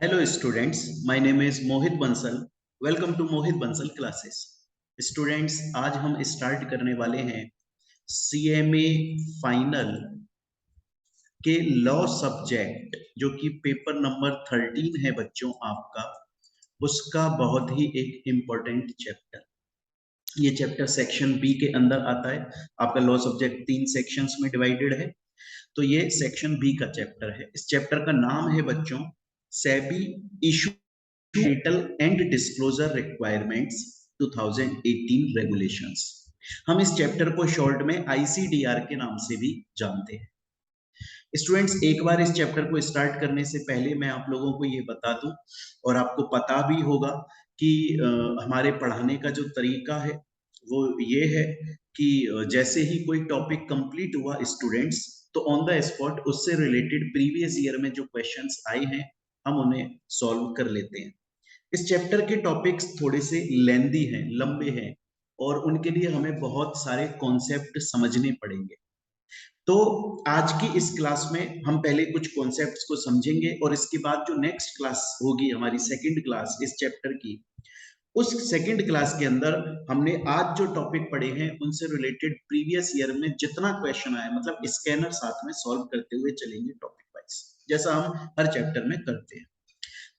Hello students, my name is Mohit Bansal. Welcome to Mohit Bansal classes. Students, आज हम start करने वाले हैं CMA फाइनल के लॉ सब्जेक्ट जो कि पेपर नंबर 13 है बच्चों आपका, उसका बहुत ही एक इम्पोर्टेंट चैप्टर। ये चैप्टर सेक्शन बी के अंदर आता है। आपका लॉ सब्जेक्ट 3 सेक्शंस में डिवाइडेड है, तो ये सेक्शन बी का चैप्टर है। इस चैप्टर का नाम है बच्चों SEBI issue title and disclosure requirements 2018 regulations. हम इस चैप्टर को शॉर्ट में आईसीडीआर के नाम से भी जानते हैं। स्टूडेंट्स, एक बार इस चैप्टर को स्टार्ट करने से पहले मैं आप लोगों को ये बता दूं, और आपको पता भी होगा कि हमारे पढ़ाने का जो तरीका है वो ये है कि जैसे ही कोई टॉपिक कंप्लीट हुआ स्टूडेंट्स, तो ऑन द स्पॉट उससे रिलेटेड प्रीवियस ईयर में जो क्वेश्चंस आए हैं हम उन्हें सॉल्व कर लेते हैं। इस चैप्टर के टॉपिक्स थोड़े से लेंदी हैं, लंबे हैं, और उनके लिए हमें बहुत सारे कॉन्सेप्ट समझने पड़ेंगे। तो आज की इस क्लास में हम पहले कुछ कॉन्सेप्ट्स को समझेंगे, और इसके बाद जो नेक्स्ट क्लास होगी हमारी सेकंड क्लास इस चैप्टर की, उस सेकंड क्लास के अंदर हमने आज जो टॉपिक पढ़े हैं उनसे रिलेटेड प्रीवियस ईयर में जितना क्वेश्चन आया, मतलब स्कैनर साथ में सॉल्व करते हुए चलेंगे टॉपिक वाइज, जैसा हम हर चैप्टर में करते हैं।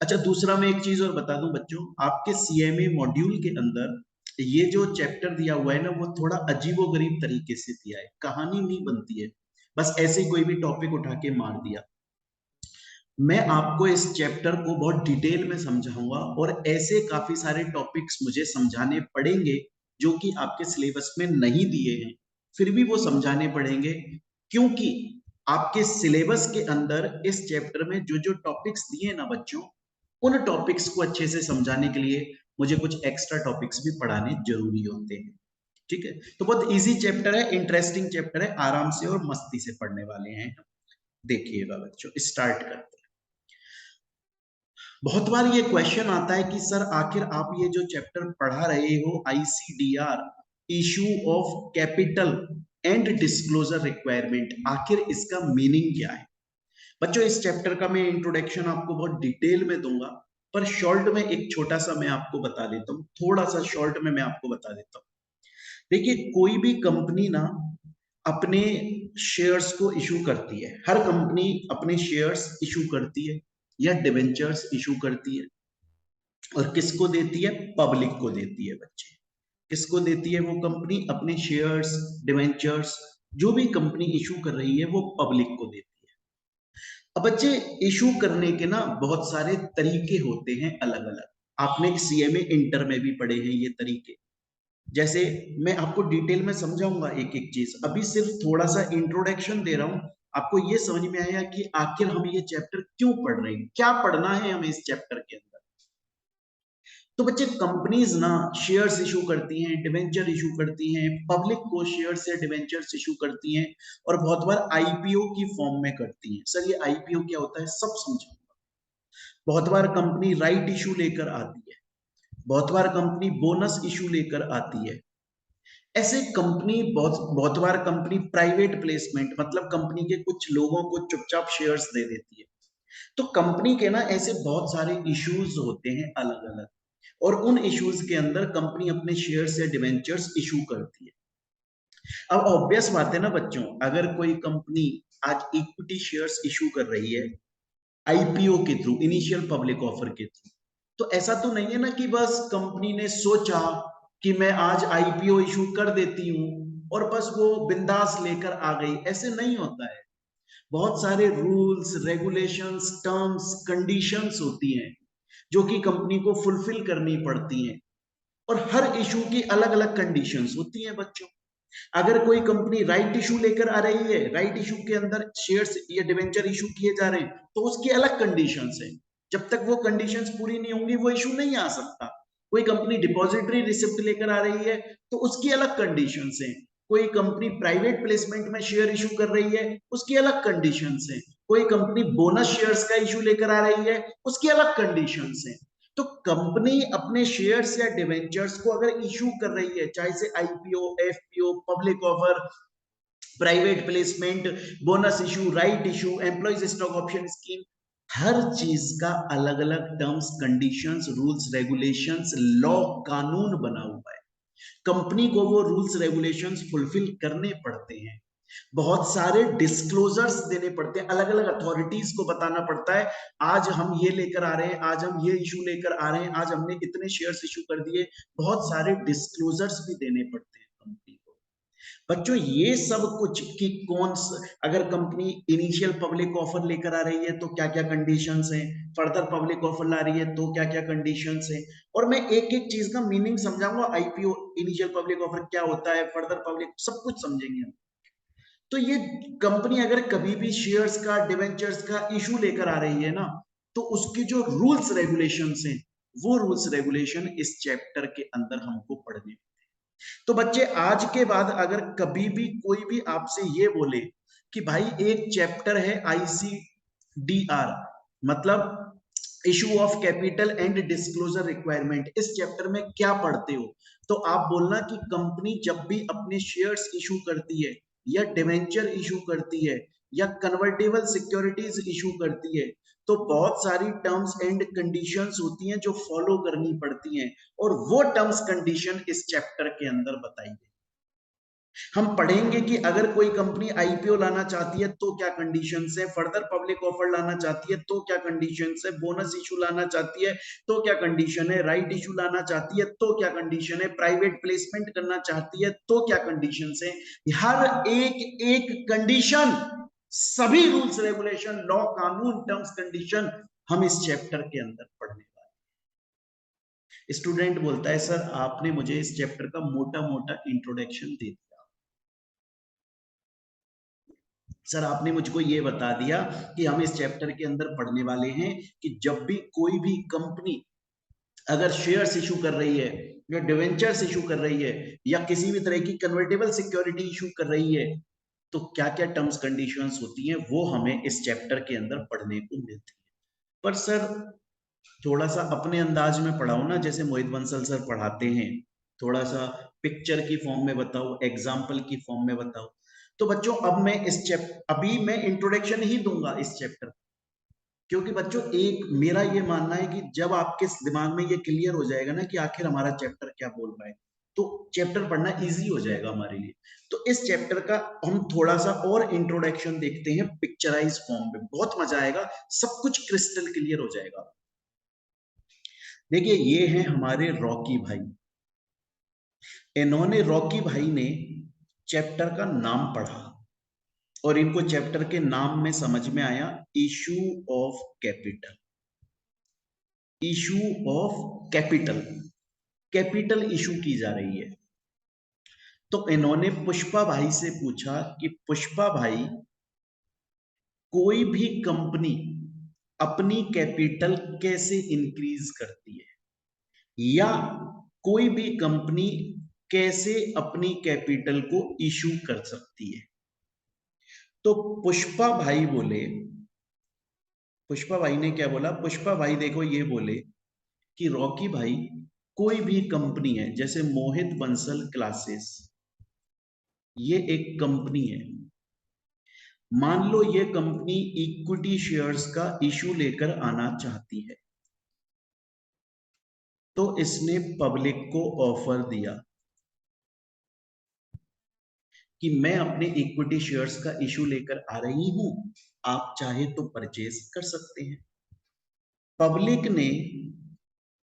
अच्छा, दूसरा मैं एक चीज और बता दूं बच्चों, आपके सीएमए मॉड्यूल के अंदर ये जो चैप्टर दिया हुआ है ना, वो थोड़ा अजीबोगरीब तरीके से दिया है, कहानी नहीं बनती है, बस ऐसे कोई भी टॉपिक उठा के मार दिया। मैं आपको इस चैप्टर को बहुत डिटेल में समझाऊंगा, और ऐसे काफी सारे टॉपिक्स मुझे समझाने पड़ेंगे जो कि आपके सिलेबस में नहीं दिए हैं, फिर भी वो समझाने पड़ेंगे, क्योंकि आपके सिलेबस के अंदर इस चैप्टर में जो जो टॉपिक्स दिए ना बच्चों, उन टॉपिक्स को अच्छे से समझाने के लिए मुझे कुछ एक्स्ट्रा टॉपिक्स भी पढ़ाने जरूरी होते हैं। ठीक है, तो बहुत इजी चैप्टर है, इंटरेस्टिंग चैप्टर है, आराम से और मस्ती से पढ़ने वाले हैं। देखिएगा बच्चों, स्टार्ट करते हैं। बहुत बार ये क्वेश्चन आता है कि सर आखिर आप ये जो चैप्टर पढ़ा रहे हो ICDR, issue of capital and disclosure requirement, आखिर इसका मीनिंग क्या है? बच्चों, इस चैप्टर का मैं इंट्रोडक्शन आपको बहुत डिटेल में दूंगा, पर शॉर्ट में एक छोटा सा मैं आपको बता देता हूँ, थोड़ा सा शॉर्ट में मैं आपको बता देता हूँ। देखिए, कोई भी कंपनी ना अपने शेयर्स को इशू करती है, हर कंपनी अपने शेयर्स इशू करती है या डिवेंचर्स इशू करती है, और किसको देती है? पब्लिक को देती है बच्चे। किसको देती है वो कंपनी? अपने शेयर्स, डिवेंचर्स, जो भी कंपनी इशू कर रही है वो पब्लिक को देती है। अब बच्चे, इशू करने के ना बहुत सारे तरीके होते हैं अलग अलग। आपने सीएमए इंटर में भी पढ़े हैं ये तरीके। जैसे मैं आपको डिटेल में समझाऊंगा एक एक चीज, अभी सिर्फ थोड़ा सा इंट्रोडक्शन दे रहा हूं, आपको ये समझ में आया कि आखिर हम ये चैप्टर क्यों पढ़ रहे हैं, क्या पढ़ना है हमें इस चैप्टर के अंदर। तो बच्चे, कंपनीज ना शेयर्स इशू करती हैं, डिवेंचर इशू करती हैं, पब्लिक को शेयर्स या डिवेंचर्स इशू करती हैं, और बहुत बार आईपीओ की फॉर्म में करती हैं। सर ये आईपीओ क्या होता है, सब समझाऊंगा। बहुत बार कंपनी राइट इशू लेकर आती है, बहुत बार कंपनी बोनस इशू लेकर आती है। ऐसे कंपनी बहुत बहुत बार कंपनी प्राइवेट प्लेसमेंट, मतलब कंपनी के कुछ लोगों को चुपचाप शेयर्स दे देती है। तो कंपनी के ना ऐसे बहुत सारे इश्यूज होते हैं अलग अलग, और उन इश्यूज के अंदर कंपनी अपने शेयर्स या डिवेंचर्स इशू करती है। अब ऑब्वियस बात है ना बच्चों, अगर कोई कंपनी आज इक्विटी शेयर्स इशू कर रही है आईपीओ के थ्रू, इनिशियल पब्लिक ऑफर के थ्रू, तो ऐसा तो नहीं है ना कि बस कंपनी ने सोचा कि मैं आज आईपीओ इशू कर देती हूं और बस वो बिंदास लेकर आ गई, ऐसे नहीं होता है। बहुत सारे रूल्स, रेगुलेशंस, टर्म्स, कंडीशंस होती हैं जो कि कंपनी को फुलफिल करनी पड़ती हैं, और हर इशू की अलग अलग कंडीशंस होती हैं बच्चों। अगर कोई कंपनी राइट इशू लेकर आ रही है, राइट इशू के अंदर शेयर्स या डिवेंचर इशू किए जा रहे हैं, तो उसकी अलग कंडीशंस है। जब तक वो कंडीशंस पूरी नहीं होंगी वो इशू नहीं आ सकता। कोई कंपनी डिपॉजिटरी रिसिप्ट लेकर आ रही है तो उसकी अलग कंडीशंस है। कोई कंपनी प्राइवेट प्लेसमेंट में शेयर इशू कर रही है, उसकी अलग कंडीशंस है। कोई कंपनी बोनस शेयर्स का इशू लेकर आ रही है, उसकी अलग कंडीशंस है। तो कंपनी अपने शेयर्स या डिवेंचर्स को अगर इशू कर रही है, चाहे से IPO, FPO, public offer, private placement, bonus issue, right issue, employees stock option scheme, हर चीज का अलग अलग terms conditions rules regulations law कानून बना हुआ है। कंपनी को वो रूल्स रेगुलेशंस फुलफिल करने पड़ते हैं, बहुत सारे डिस्क्लोजर्स देने पड़ते हैं, अलग अलग अथॉरिटीज को बताना पड़ता है आज हम ये लेकर आ रहे हैं, आज हम ये इशू लेकर आ रहे हैं, आज हमने इतने शेयर्स इशू कर दिए, बहुत सारे डिस्क्लोजर्स भी देने पड़ते हैं कंपनी को। बच्चों ये सब कुछ कि अगर कंपनी इनिशियल पब्लिक ऑफर लेकर आ रही है तो क्या क्या कंडीशंस हैं, फर्दर पब्लिक ऑफर ला रही है तो क्या क्या कंडीशंस हैं, और मैं एक एक चीज का मीनिंग समझाऊंगा, आईपीओ इनिशियल पब्लिक ऑफर क्या होता है, फर्दर पब्लिक, सब कुछ समझेंगे हम। तो ये कंपनी अगर कभी भी शेयर्स का डिवेंचर्स का इशू लेकर आ रही है ना, तो उसकी जो रूल्स रेगुलेशंस हैं, वो रूल्स रेगुलेशन इस चैप्टर के अंदर हमको पढ़ने। तो बच्चे आज के बाद अगर कभी भी कोई भी आपसे ये बोले कि भाई एक चैप्टर है आईसीडीआर, मतलब issue of capital and disclosure requirement, इस चैप्टर में क्या पढ़ते हो, तो आप बोलना कि कंपनी जब भी अपने शेयर्स इशू करती है या डिवेंचर इशू करती है या कन्वर्टेबल सिक्योरिटीज इशू करती है, तो बहुत सारी टर्म्स एंड कंडीशंस होती हैं जो फॉलो करनी पड़ती हैं, और वो टर्म्स कंडीशन इस चैप्टर के अंदर बताई गई। हम पढ़ेंगे कि अगर कोई कंपनी आईपीओ लाना चाहती है तो क्या कंडीशंस है, फर्दर पब्लिक ऑफर लाना चाहती है तो क्या कंडीशंस है, बोनस इशू लाना चाहती है तो क्या कंडीशन है, राइट इशू लाना चाहती है तो क्या कंडीशन है, प्राइवेट प्लेसमेंट करना चाहती है तो क्या कंडीशंस है। हर एक एक कंडीशन, सभी रूल्स रेगुलेशन लॉ कानून टर्म्स कंडीशन हम इस चैप्टर के अंदर पढ़ने वाले। स्टूडेंट बोलता है सर आपने मुझे इस चैप्टर का मोटा मोटा इंट्रोडक्शन दे दिया, सर आपने मुझको ये बता दिया कि हम इस चैप्टर के अंदर पढ़ने वाले हैं कि जब भी कोई भी कंपनी अगर शेयर्स इशू कर रही है या डिवेंचर्स इशू कर रही है या किसी भी तरह की कन्वर्टेबल सिक्योरिटी इशू कर रही है, तो क्या क्या टर्म्स कंडीशंस होती हैं वो हमें इस चैप्टर के अंदर पढ़ने को मिलती है। पर सर थोड़ा सा अपने अंदाज में पढ़ाओ ना, जैसे मोहित बंसल सर पढ़ाते हैं, थोड़ा सा पिक्चर की फॉर्म में बताओ, एग्जाम्पल की फॉर्म में बताओ। तो बच्चों अब मैं इस चैप्टर अभी मैं इंट्रोडक्शन ही दूंगा इस चैप्टर, क्योंकि बच्चों एक मेरा ये मानना है कि जब आपके दिमाग में ये क्लियर हो जाएगा ना कि आखिर हमारा चैप्टर क्या बोल रहा है, तो चैप्टर पढ़ना इजी हो जाएगा हमारे लिए। तो इस चैप्टर का हम थोड़ा सा और इंट्रोडक्शन देखते हैं पिक्चराइज फॉर्म में, बहुत मजा आएगा, सब कुछ क्रिस्टल क्लियर हो जाएगा। देखिए ये हैं हमारे रॉकी भाई, इन्होंने रॉकी भाई ने चैप्टर का नाम पढ़ा और इनको चैप्टर के नाम में समझ में आया issue of capital, issue of capital, capital issue की जा रही है। तो इन्होंने पुष्पा भाई से पूछा कि पुष्पा भाई कोई भी कंपनी अपनी कैपिटल कैसे इंक्रीज करती है, या कोई भी कंपनी कैसे अपनी कैपिटल को इशू कर सकती है। तो पुष्पा भाई बोले, पुष्पा भाई ने क्या बोला, पुष्पा भाई देखो ये बोले कि रॉकी भाई कोई भी कंपनी है, जैसे मोहित बंसल क्लासेस, ये एक कंपनी है, मान लो ये कंपनी इक्विटी शेयर्स का इशू लेकर आना चाहती है, तो इसने पब्लिक को ऑफर दिया कि मैं अपने इक्विटी शेयर्स का इशू लेकर आ रही हूं, आप चाहे तो परचेज कर सकते हैं। पब्लिक ने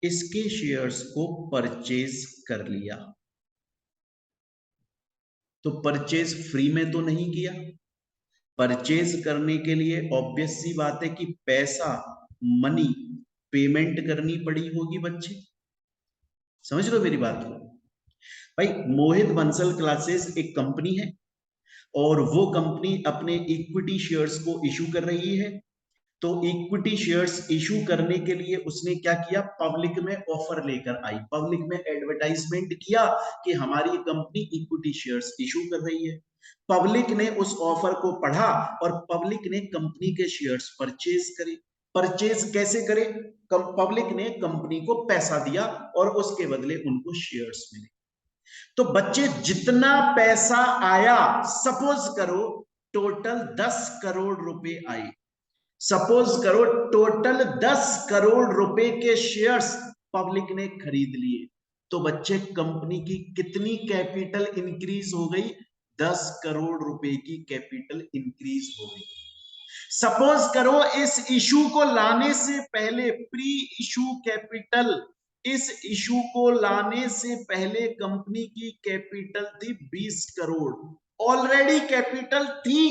इसके शेयर्स को परचेज कर लिया, तो परचेज फ्री में तो नहीं किया, परचेज करने के लिए ऑब्वियस सी बात है कि पैसा, मनी पेमेंट करनी पड़ी होगी बच्चे, समझ लो मेरी बात को। भाई मोहित बंसल क्लासेस एक कंपनी है और वो कंपनी अपने इक्विटी शेयर्स को इशू कर रही है, तो इक्विटी शेयर्स इशू करने के लिए उसने क्या किया, पब्लिक में ऑफर लेकर आई, पब्लिक में एडवर्टाइजमेंट किया कि हमारी कंपनी इक्विटी शेयर्स इशू कर रही है। पब्लिक ने उस ऑफर को पढ़ा और पब्लिक ने कंपनी के शेयर्स परचेज करे। परचेज कैसे करे, पब्लिक ने कंपनी को पैसा दिया और उसके बदले उनको शेयर्स मिले। तो बच्चे जितना पैसा आया, सपोज करो टोटल 10 करोड़ रुपए आए, सपोज करो टोटल 10 करोड़ रुपए के शेयर्स पब्लिक ने खरीद लिए, तो बच्चे कंपनी की कितनी कैपिटल इंक्रीज हो गई? 10 करोड़ रुपए की कैपिटल इंक्रीज हो गई। सपोज करो इस इशू को लाने से पहले, प्री इशू कैपिटल, इस इशू को लाने से पहले कंपनी की कैपिटल थी 20 करोड़, ऑलरेडी कैपिटल थी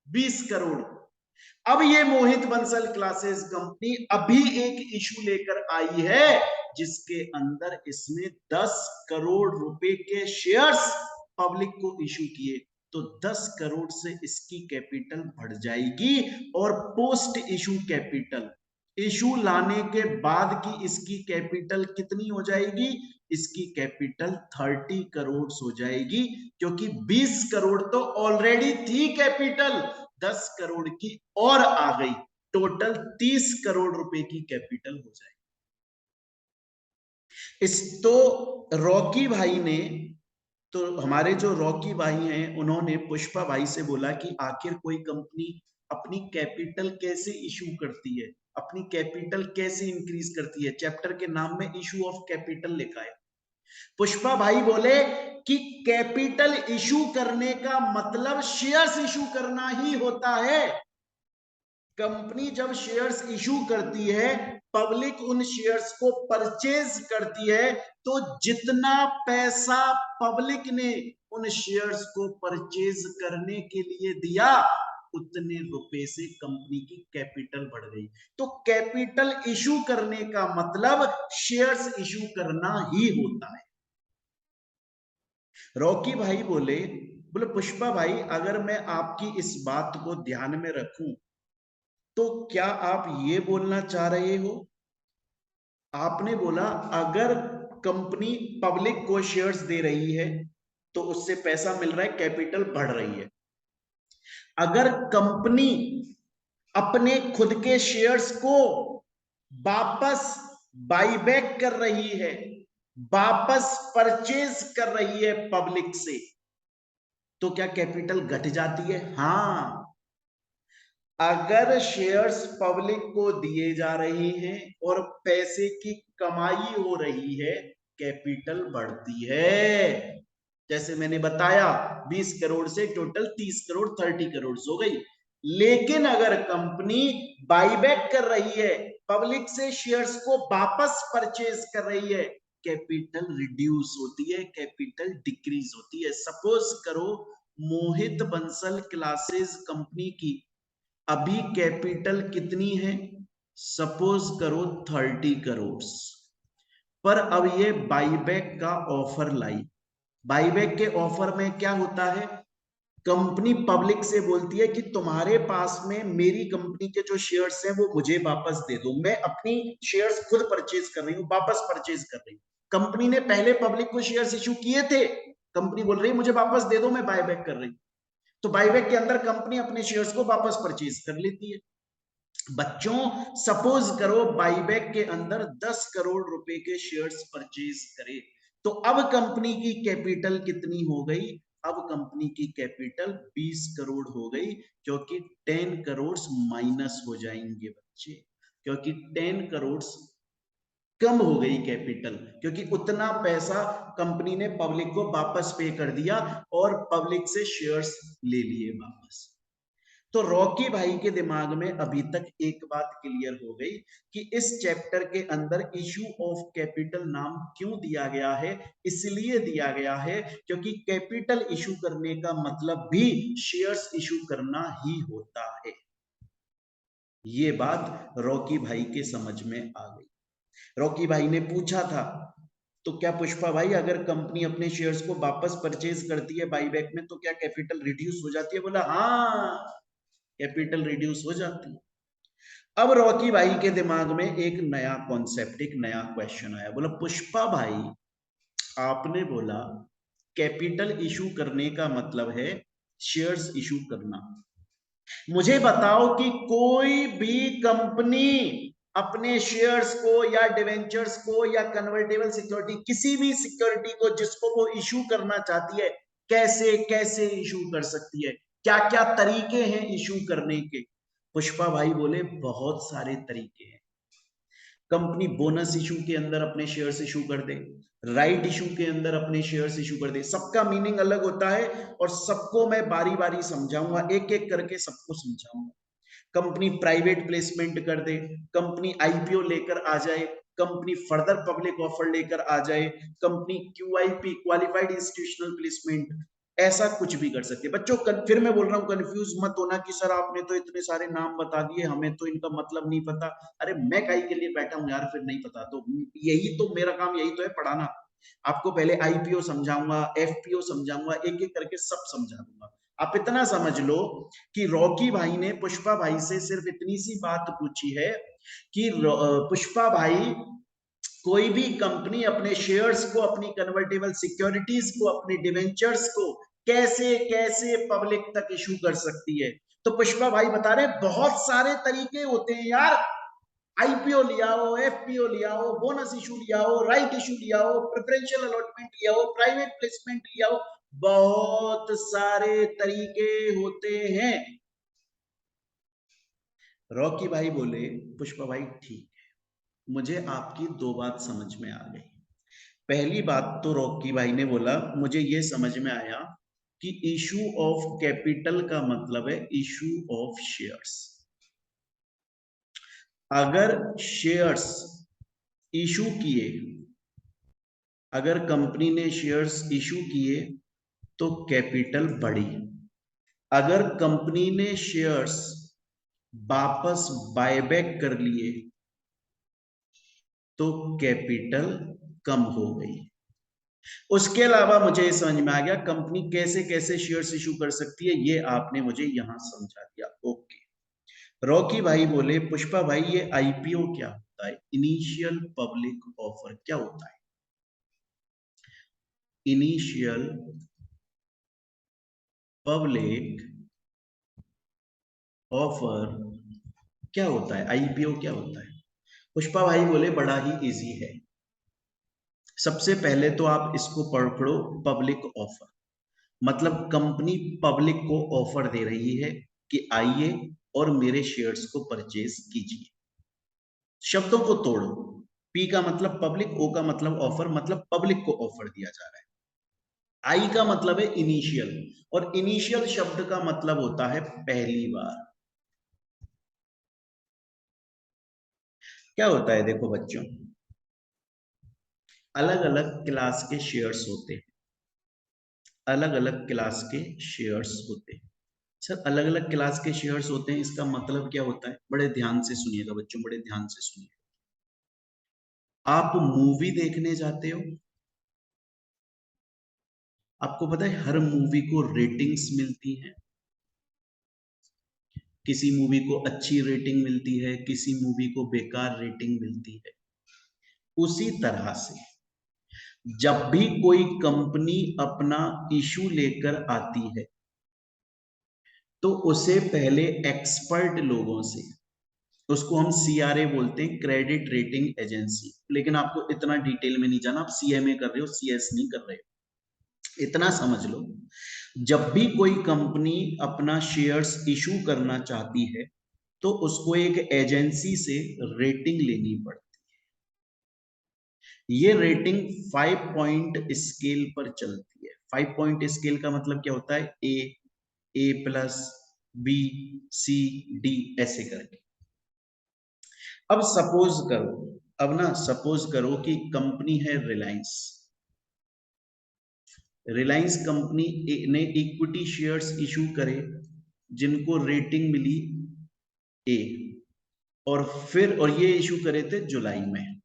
20 करोड़। अब ये मोहित बंसल क्लासेस कंपनी अभी एक इशू लेकर आई है जिसके अंदर इसने 10 करोड़ रुपए के शेयर्स पब्लिक को इशू किए, तो 10 करोड़ से इसकी कैपिटल बढ़ जाएगी और पोस्ट इशू कैपिटल, इशू लाने के बाद की इसकी कैपिटल कितनी हो जाएगी? इसकी कैपिटल 30 करोड़ हो जाएगी, क्योंकि 20 करोड़ तो ऑलरेडी थी कैपिटल, 10 करोड़ की और आ गई, टोटल 30 करोड़ रुपए की कैपिटल हो जाएगी। इस तो रॉकी भाई ने, तो हमारे जो रॉकी भाई हैं उन्होंने पुष्पा भाई से बोला कि आखिर कोई कंपनी अपनी कैपिटल कैसे इशू करती है, अपनी कैपिटल कैसे इंक्रीज करती है। चैप्टर के नाम में इशू ऑफ कैपिटल लिखा है। पुष्पा भाई बोले कि कैपिटल इशू करने का मतलब शेयर्स इशू करना ही होता है। कंपनी जब शेयर्स इशू करती है, पब्लिक उन शेयर्स को परचेज करती है, तो जितना पैसा पब्लिक ने उन शेयर्स को परचेज करने के लिए दिया, उतने रुपए से कंपनी की कैपिटल बढ़ गई। तो कैपिटल इशू करने का मतलब शेयर्स इशू करना ही होता है। रॉकी भाई बोले बोले पुष्पा भाई, अगर मैं आपकी इस बात को ध्यान में रखूं तो क्या आप ये बोलना चाह रहे हो? आपने बोला अगर कंपनी पब्लिक को शेयर्स दे रही है तो उससे पैसा मिल रहा है, कैपिटल बढ़ रही है। अगर कंपनी अपने खुद के शेयर्स को वापस बाईबैक कर रही है, वापस परचेज कर रही है पब्लिक से, तो क्या कैपिटल घट जाती है? हाँ, अगर शेयर्स पब्लिक को दिए जा रहे हैं और पैसे की कमाई हो रही है, कैपिटल बढ़ती है। जैसे मैंने बताया 20 करोड़ से टोटल 30 करोड़ 30 करोड़ हो गई। लेकिन अगर कंपनी बाईबैक कर रही है, पब्लिक से शेयर्स को वापस परचेज कर रही है, कैपिटल रिड्यूस होती है, कैपिटल डिक्रीज होती है। सपोज करो मोहित बंसल क्लासेस कंपनी की अभी कैपिटल कितनी है? सपोज करो 30 करोड़, पर अब ये बाईबैक का ऑफर लाई। बाईबैक के ऑफर में क्या होता है? कंपनी पब्लिक से बोलती है कि तुम्हारे पास में मेरी कंपनी के जो शेयर्स हैं वो मुझे वापस दे दो, मैं अपनी शेयर्स खुद परचेज कर रही हूँ, वापस परचेज कर रही हूँ। कंपनी ने पहले पब्लिक को शेयर्स इशू किए थे, कंपनी बोल रही है मुझे वापस दे दो, मैं बायबैक कर रही हूँ। तो बायबैक के अंदर कंपनी अपने शेयर्स को वापस परचेज कर लेती है। बच्चों सपोज करो बाईबैक के अंदर 10 करोड़ रुपए के शेयर्स परचेज करे, तो अब कंपनी की कैपिटल कितनी हो गई? अब कंपनी की कैपिटल 20 करोड़ हो गई, क्योंकि 10 करोड़ माइनस हो जाएंगे बच्चे, क्योंकि 10 करोड़ कम हो गई कैपिटल, क्योंकि उतना पैसा कंपनी ने पब्लिक को वापस पे कर दिया और पब्लिक से शेयर्स ले लिए वापस। तो रॉकी भाई के दिमाग में अभी तक एक बात क्लियर हो गई कि इस चैप्टर के अंदर इशू ऑफ कैपिटल नाम क्यों दिया गया है। इसलिए दिया गया है क्योंकि कैपिटल इशू करने का मतलब भी शेयर्स इशू करना ही होता है। ये बात रॉकी भाई के समझ में आ गई। रॉकी भाई ने पूछा था तो क्या पुष्पा भाई अगर कंपनी अपने शेयर्स को वापस परचेज करती है बाईबैक में तो क्या कैपिटल रिड्यूस हो जाती है? बोला हाँ, कैपिटल रिड्यूस हो जाती है। अब रॉकी भाई के दिमाग में एक नया कॉन्सेप्ट, एक नया क्वेश्चन आया। बोला पुष्पा भाई आपने बोला कैपिटल इशू करने का मतलब है शेयर्स इशू करना, मुझे बताओ कि कोई भी कंपनी अपने शेयर्स को या डिवेंचर्स को या कन्वर्टेबल सिक्योरिटी, किसी भी सिक्योरिटी को जिसको वो इशू करना चाहती है, कैसे कैसे इशू कर सकती है, क्या क्या तरीके हैं इशू करने के? पुष्पा भाई बोले बहुत सारे तरीके हैं। कंपनी बोनस इशू के अंदर अपने शेयर्स इशू कर दे, राइट इशू के अंदर अपने शेयर्स इशू कर दे। सबका मीनिंग अलग होता है और सबको मैं बारी बारी समझाऊंगा, एक एक करके सबको समझाऊंगा। कंपनी प्राइवेट प्लेसमेंट कर दे, कंपनी आईपीओ लेकर आ जाए, कंपनी फर्दर पब्लिक ऑफर लेकर आ जाए, company QIP qualified institutional placement, ऐसा कुछ भी कर सकते हैं। बच्चों फिर मैं बोल रहा हूं, कंफ्यूज मत होना कि सर आपने तो इतने सारे नाम बता दिए, हमें तो इनका मतलब नहीं पता। अरे मैं काहे के लिए बैठा हूं यार, फिर नहीं पता तो यही तो मेरा काम, यही तो है पढ़ाना। आपको पहले आईपीओ समझाऊंगा, एफपीओ समझाऊंगा, एक एक करके सब समझा दूंगा। आप इतना समझ लो कि रॉकी भाई ने पुष्पा भाई से सिर्फ इतनी सी बात पूछी है कि पुष्पा भाई कोई भी कंपनी अपने शेयर्स को, अपनी कन्वर्टेबल सिक्योरिटीज को, अपने डिवेंचर्स को कैसे कैसे पब्लिक तक इशू कर सकती है। तो पुष्पा भाई बता रहे बहुत सारे तरीके होते हैं यार। आईपीओ लिया हो, एफपीओ लिया हो, बोनस इशू लिया हो, राइट इशू लिया हो, प्रेफरेंशियल अलॉटमेंट लिया हो, प्राइवेट प्लेसमेंट लिया हो, बहुत सारे तरीके होते हैं। रॉकी भाई बोले पुष्पा भाई ठीक है, मुझे आपकी दो बात समझ में आ गई। पहली बात तो रॉकी भाई ने बोला मुझे ये समझ में आया कि इशू ऑफ कैपिटल का मतलब है इशू ऑफ शेयर्स। अगर शेयर्स इशू किए, अगर कंपनी ने शेयर्स इशू किए तो कैपिटल बढ़ी। अगर कंपनी ने शेयर्स वापस बायबैक कर लिए तो कैपिटल कम हो गई। उसके अलावा मुझे ये समझ में आ गया कंपनी कैसे कैसे शेयर्स इशू कर सकती है, ये आपने मुझे यहां समझा दिया। ओके। रॉकी भाई बोले पुष्पा भाई ये आईपीओ क्या होता है, इनिशियल पब्लिक ऑफर क्या होता है? इनिशियल पब्लिक ऑफर क्या होता है, आईपीओ क्या होता है? पुष्पा भाई बोले बड़ा ही इजी है। सबसे पहले तो आप इसको पढ़ो, पब्लिक ऑफर मतलब कंपनी पब्लिक को ऑफर दे रही है कि आइए और मेरे शेयर्स को परचेज कीजिए। शब्दों को तोड़ो, पी का मतलब पब्लिक, ओ का मतलब ऑफर, मतलब पब्लिक को ऑफर दिया जा रहा है। आई का मतलब है इनिशियल, और इनिशियल शब्द का मतलब होता है पहली बार। क्या होता है देखो बच्चों, अलग अलग क्लास के शेयर्स होते हैं, अलग अलग क्लास के शेयर्स होते हैं। सर अलग अलग क्लास के शेयर्स होते हैं, इसका मतलब क्या होता है? बड़े ध्यान से सुनिएगा बच्चों, बड़े ध्यान से सुनिए। आप मूवी देखने जाते हो, आपको पता है हर मूवी को रेटिंग्स मिलती हैं। किसी मूवी को अच्छी रेटिंग मिलती है, किसी मूवी को बेकार रेटिंग मिलती है। उसी तरह से जब भी कोई कंपनी अपना इशू लेकर आती है तो उसे पहले एक्सपर्ट लोगों से, उसको हम सीआरए बोलते हैं, क्रेडिट रेटिंग एजेंसी, लेकिन आपको इतना डिटेल में नहीं जाना, आप सीएमए कर रहे हो, सीएस नहीं कर रहे हो। इतना समझ लो, जब भी कोई कंपनी अपना शेयर्स इशू करना चाहती है तो उसको एक एजेंसी से रेटिंग लेनी पड़ती है। ये रेटिंग 5 पॉइंट स्केल पर चलती है। 5 पॉइंट स्केल का मतलब क्या होता है? ए प्लस, बी, सी, डी, ऐसे करके। अब सपोज करो, अब ना सपोज करो कि कंपनी है रिलायंस। रिलायंस कंपनी ने इक्विटी शेयर्स इशू करे जिनको रेटिंग मिली ए, और फिर और ये इशू करे थे जुलाई में,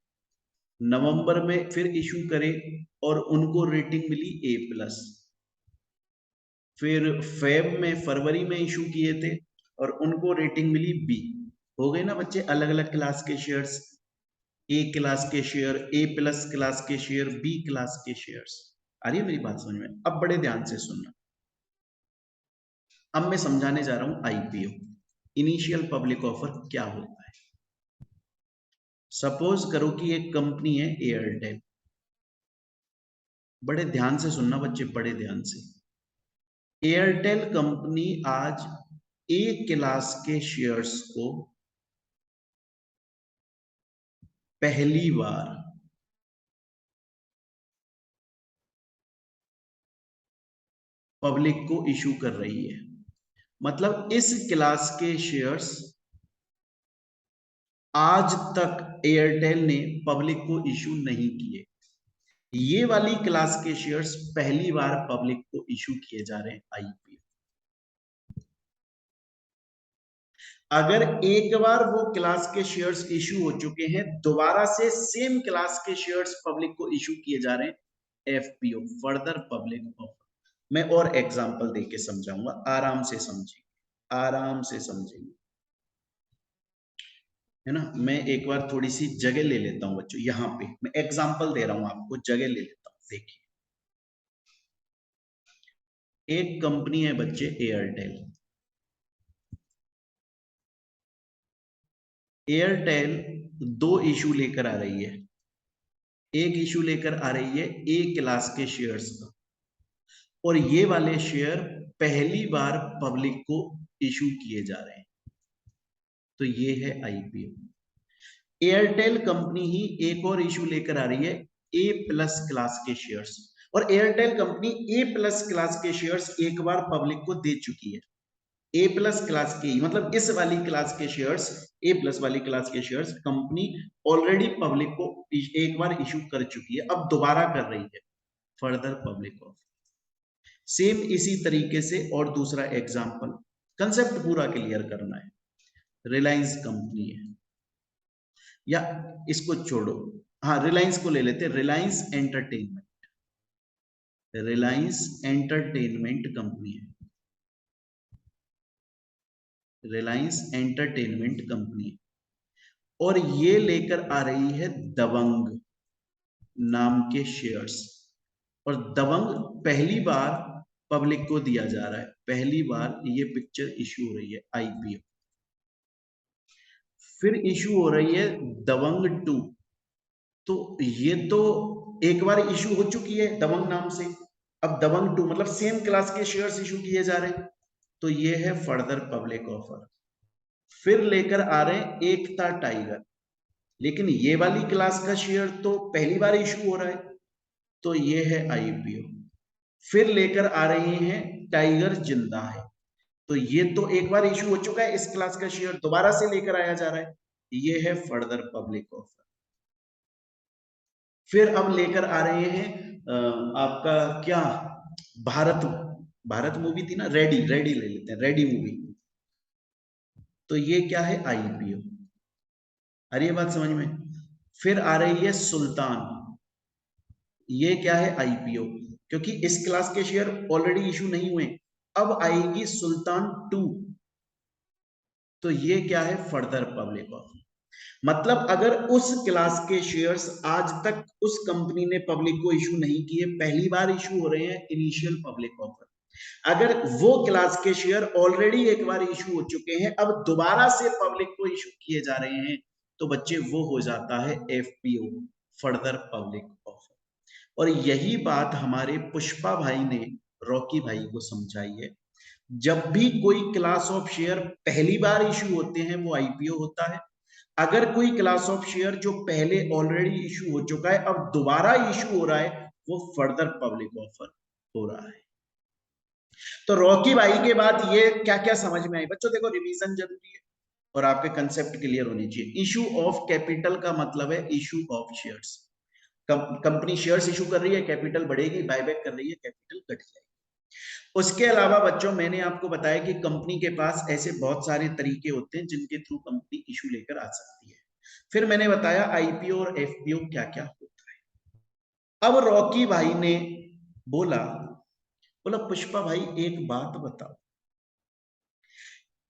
नवंबर में फिर इशू करे और उनको रेटिंग मिली ए प्लस, फिर फरवरी में इशू किए थे और उनको रेटिंग मिली बी। हो गए ना बच्चे अलग अलग क्लास के शेयर्स, ए क्लास के शेयर, ए प्लस क्लास के शेयर, बी क्लास के शेयर्स। आ रही है मेरी बात समझ में? अब बड़े ध्यान से सुनना, अब मैं समझाने जा रहा हूं आईपीओ, इनिशियल पब्लिक ऑफर क्या होता है। सपोज करो कि एक कंपनी है एयरटेल, बड़े ध्यान से सुनना बच्चे, बड़े ध्यान से। एयरटेल कंपनी आज ए क्लास के शेयर्स को पहली बार पब्लिक को इशू कर रही है। मतलब इस क्लास के शेयर्स आज तक एयरटेल ने पब्लिक को इशू नहीं किए। ये वाली क्लास के शेयर्स पहली बार पब्लिक को इशू किए जा रहे हैं आईपीओ। अगर एक बार वो क्लास के शेयर्स इशू हो चुके हैं, दोबारा से सेम क्लास के शेयर्स पब्लिक को इशू किए जा रहे हैं, एफपीओ, फर्दर पब्लिक ऑफर। मैं और एग्जांपल देके समझाऊंगा, आराम से समझिए, आराम से समझेंगे, है ना। मैं एक बार थोड़ी सी जगह ले लेता हूं बच्चों, यहाँ पे मैं एग्जांपल दे रहा हूं आपको, जगह ले लेता हूं। देखिए, एक कंपनी है बच्चे एयरटेल। एयरटेल दो इशू लेकर आ रही है। एक इशू लेकर आ रही है ए क्लास के शेयर्स का, और ये वाले शेयर पहली बार पब्लिक को इशू किए जा रहे हैं। तो ये है आईपीओ। एयरटेल कंपनी ही एक और इशू लेकर आ रही है ए प्लस क्लास के शेयर्स, और एयरटेल कंपनी ए प्लस क्लास के शेयर्स एक बार पब्लिक को दे चुकी है। ए प्लस क्लास के, मतलब इस वाली क्लास के शेयर्स, ए प्लस वाली क्लास के शेयर्स कंपनी ऑलरेडी पब्लिक को एक बार इशू कर चुकी है, अब दोबारा कर रही है, फर्दर पब्लिक ऑफर। सेम इसी तरीके से और दूसरा एग्जांपल, कंसेप्ट पूरा क्लियर करना है। रिलायंस कंपनी है, या इसको छोड़ो, हाँ रिलायंस को ले लेते, Reliance entertainment, Reliance entertainment company है, रिलायंस एंटरटेनमेंट कंपनी है, और ये लेकर आ रही है दबंग नाम के शेयर्स, और दबंग पहली बार पब्लिक को दिया जा रहा है, पहली बार ये पिक्चर इशू हो रही है आईपीओ। फिर इशू हो रही है दबंग 2, तो ये तो एक बार इशू हो चुकी है दबंग नाम से, अब दबंग 2 मतलब सेम क्लास के शेयर्स इशू किए जा रहे हैं, तो ये है फर्दर पब्लिक ऑफर। फिर लेकर आ रहे हैं एकता टाइगर, लेकिन ये वाली क्लास का शेयर तो पहली बार इशू हो रहा है, तो ये है आईपीओ। फिर लेकर आ रहे हैं टाइगर जिंदा है, तो ये तो एक बार इशू हो चुका है, इस क्लास का शेयर दोबारा से लेकर आया जा रहा है, ये है फर्दर पब्लिक ऑफर। फिर अब लेकर आ रहे हैं आपका क्या, भारत, भारत मूवी थी ना, रेडी, रेडी ले लेते हैं, रेडी मूवी, तो ये क्या है आईपीओ। आ रही है बात समझ में। फिर आ रही है सुल्तान, ये क्या है आईपीओ, क्योंकि इस क्लास के शेयर ऑलरेडी इशू नहीं हुए, अब आएगी सुल्तान 2, तो ये क्या है फर्दर पब्लिक ऑफर। मतलब अगर उस क्लास के शेयर्स आज तक उस कंपनी ने पब्लिक को इशू नहीं किए, पहली बार इशू हो रहे हैं, इनिशियल पब्लिक ऑफर। अगर वो क्लास के शेयर ऑलरेडी एक बार इशू हो चुके हैं, अब दोबारा से पब्लिक को इशू किए जा रहे हैं, तो बच्चे वो हो जाता है एफपीओ, फर्दर पब्लिक ऑफर। और यही बात हमारे पुष्पा भाई ने रॉकी भाई को समझाई है। जब भी कोई क्लास ऑफ शेयर पहली बार इशू होते हैं, वो आईपीओ होता है। अगर कोई क्लास ऑफ शेयर जो पहले ऑलरेडी इशू हो चुका है, अब दोबारा इशू हो रहा है, वो फर्दर पब्लिक ऑफर हो रहा है। तो रॉकी भाई के बाद ये क्या क्या समझ में आई बच्चों, देखो रिवीजन जरूरी है और आपके कंसेप्ट क्लियर होनी चाहिए। इशू ऑफ कैपिटल का मतलब है issue of shares, company shares issue कर रही है, कैपिटल बढ़ेगी, बायबैक कर रही है, कैपिटल घट जाएगी। उसके अलावा बच्चों मैंने आपको बताया कि कंपनी के पास ऐसे बहुत सारे तरीके होते हैं जिनके थ्रू कंपनी इशू लेकर आ सकती है। फिर मैंने बताया आईपीओ और एफपीओ क्या क्या होता है। अब रॉकी भाई ने बोला, पुष्पा भाई एक बात बताओ,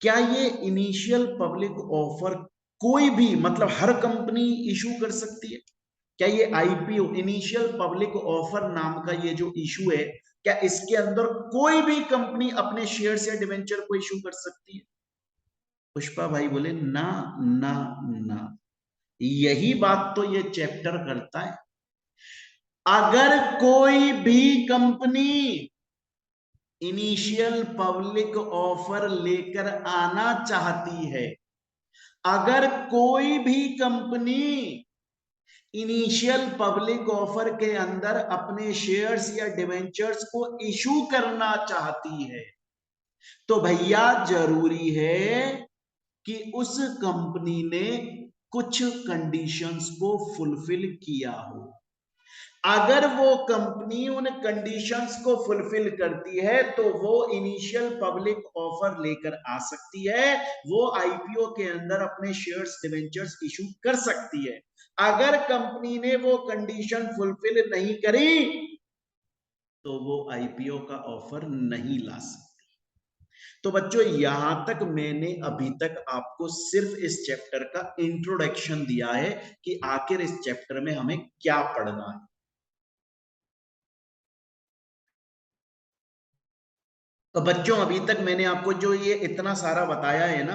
क्या ये इनिशियल पब्लिक ऑफर कोई भी, मतलब हर कंपनी इशू कर सकती है? क्या ये आईपीओ, इनिशियल पब्लिक ऑफर नाम का ये जो इशू है, क्या इसके अंदर कोई भी कंपनी अपने शेयर या डिवेंचर को इशू कर सकती है? पुष्पा भाई बोले ना, ना, ना। यही बात तो ये चैप्टर करता है। अगर कोई भी कंपनी इनिशियल पब्लिक ऑफर लेकर आना चाहती है, अगर कोई भी कंपनी इनिशियल पब्लिक ऑफर के अंदर अपने शेयर्स या डिवेंचर्स को इशू करना चाहती है, तो भैया जरूरी है कि उस कंपनी ने कुछ कंडीशंस को फुलफिल किया हो। अगर वो कंपनी उन कंडीशंस को फुलफिल करती है तो वो इनिशियल पब्लिक ऑफर लेकर आ सकती है, वो आईपीओ के अंदर अपने शेयर्स डिवेंचर्स इशू कर सकती है। अगर कंपनी ने वो कंडीशन फुलफिल नहीं करी तो वो आईपीओ का ऑफर नहीं ला सकती। तो बच्चों यहां तक मैंने अभी तक आपको सिर्फ इस चैप्टर का इंट्रोडक्शन दिया है कि आखिर इस चैप्टर में हमें क्या पढ़ना है। तो बच्चों अभी तक मैंने आपको जो ये इतना सारा बताया है ना,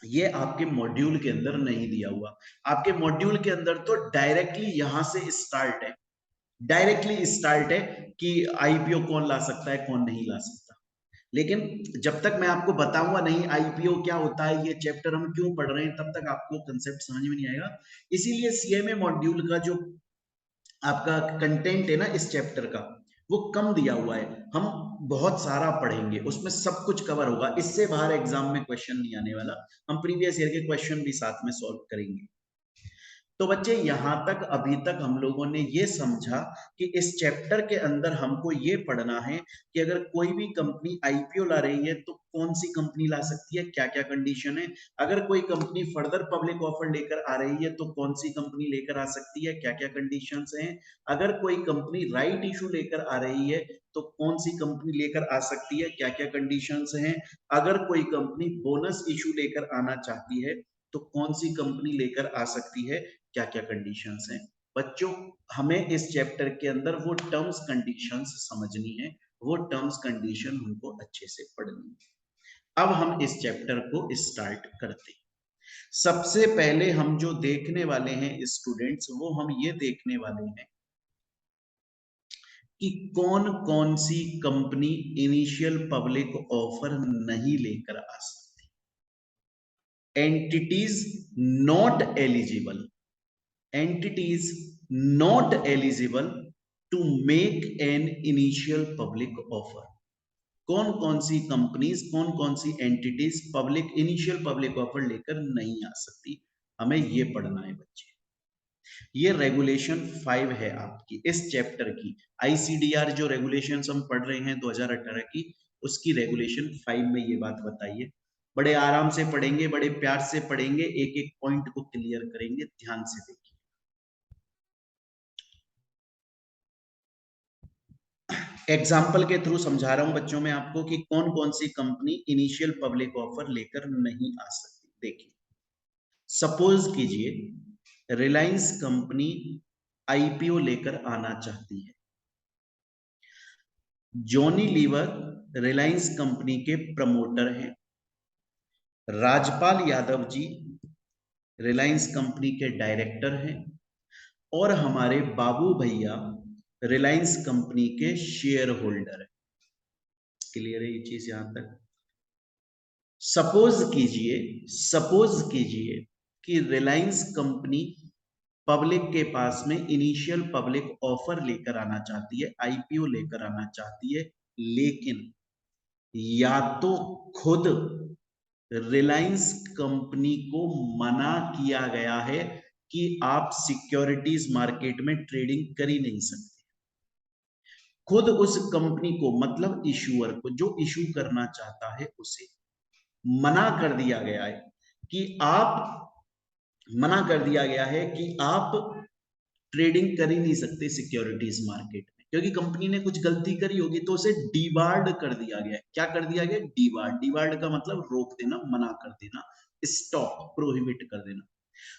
ये आपके मॉड्यूल के अंदर नहीं दिया हुआ। आपके मॉड्यूल के अंदर तो डायरेक्टली यहां से स्टार्ट है, डायरेक्टली स्टार्ट है कि आईपीओ कौन ला सकता है कौन नहीं ला सकता। लेकिन जब तक मैं आपको बताऊंगा नहीं आईपीओ क्या होता है, ये चैप्टर हम क्यों पढ़ रहे हैं, तब तक आपको कंसेप्ट समझ में नहीं आएगा। इसीलिए सीएमए मॉड्यूल का जो आपका कंटेंट है ना इस चैप्टर का, वो कम दिया हुआ है। हम बहुत सारा पढ़ेंगे, उसमें सब कुछ कवर होगा, इससे बाहर एग्जाम में क्वेश्चन नहीं आने वाला। हम प्रीवियस ईयर के क्वेश्चन भी साथ में सॉल्व करेंगे। तो बच्चे यहां तक अभी तक हम लोगों ने ये समझा कि इस चैप्टर के अंदर हमको ये पढ़ना है कि अगर कोई भी कंपनी आईपीओ ला रही है तो कौन सी कंपनी ला सकती है, क्या क्या कंडीशन है। अगर कोई कंपनी फर्दर पब्लिक ऑफर लेकर आ रही है तो कौन सी कंपनी लेकर आ सकती है, क्या क्या कंडीशंस हैं। अगर कोई कंपनी राइट इशू लेकर आ रही है तो कौन सी कंपनी लेकर आ सकती है, क्या क्या कंडीशंस हैं। अगर कोई कंपनी बोनस इशू लेकर आना चाहती है तो कौन सी कंपनी लेकर आ सकती है, क्या क्या कंडीशंस हैं। बच्चों हमें इस चैप्टर के अंदर वो टर्म्स कंडीशंस समझनी है, वो टर्म्स कंडीशन हमको अच्छे से पढ़नी है। अब हम इस चैप्टर को स्टार्ट करते हैं। सबसे पहले हम जो देखने वाले हैं स्टूडेंट्स, वो हम ये देखने वाले हैं कि कौन कौन सी कंपनी इनिशियल पब्लिक ऑफर नहीं लेकर आ सकती। Entities not eligible, entities not eligible to make an initial public offer। कौन कौन सी कंपनीज, कौन कौन सी entities public initial public offer लेकर नहीं आ सकती, हमें ये पढ़ना है बच्चे। ये रेगुलेशन 5 है आपकी इस चैप्टर की। आईसीडीआर जो रेगुलेशंस हम पढ़ रहे हैं 2018 की, उसकी रेगुलेशन 5 में ये बात बताइए। बड़े आराम से पढ़ेंगे, बड़े प्यार से पढ़ेंगे, एक एक पॉइंट को क्लियर करेंगे, ध्यान से देखिए। एग्जाम्पल के थ्रू समझा रहा हूं बच्चों में आपको कि कौन कौन सी कंपनी इनिशियल पब्लिक ऑफर लेकर नहीं आ सकती। देखिए सपोज कीजिए रिलायंस कंपनी आईपीओ लेकर आना चाहती है। जॉनी लीवर रिलायंस कंपनी के प्रमोटर हैं। राजपाल यादव जी रिलायंस कंपनी के डायरेक्टर हैं और हमारे बाबू भैया रिलायंस कंपनी के शेयर होल्डर है। क्लियर है ये चीज यहां तक। सपोज कीजिए कि रिलायंस कंपनी पब्लिक के पास में इनिशियल पब्लिक ऑफर लेकर आना चाहती है, आईपीओ लेकर आना चाहती है, लेकिन या तो खुद रिलायंस कंपनी को मना किया गया है कि आप सिक्योरिटीज मार्केट में ट्रेडिंग कर ही नहीं सकते। खुद उस कंपनी को मतलब इशूअर को, जो इशू करना चाहता है उसे मना कर दिया गया है कि आप मना कर दिया गया है कि आप ट्रेडिंग कर ही नहीं सकते सिक्योरिटीज मार्केट में, क्योंकि कंपनी ने कुछ गलती करी होगी तो उसे डीबार्ड कर दिया गया। क्या कर दिया गया? डीबार्ड। डीबार्ड का मतलब रोक देना, मना कर देना, स्टॉप, प्रोहिबिट कर देना।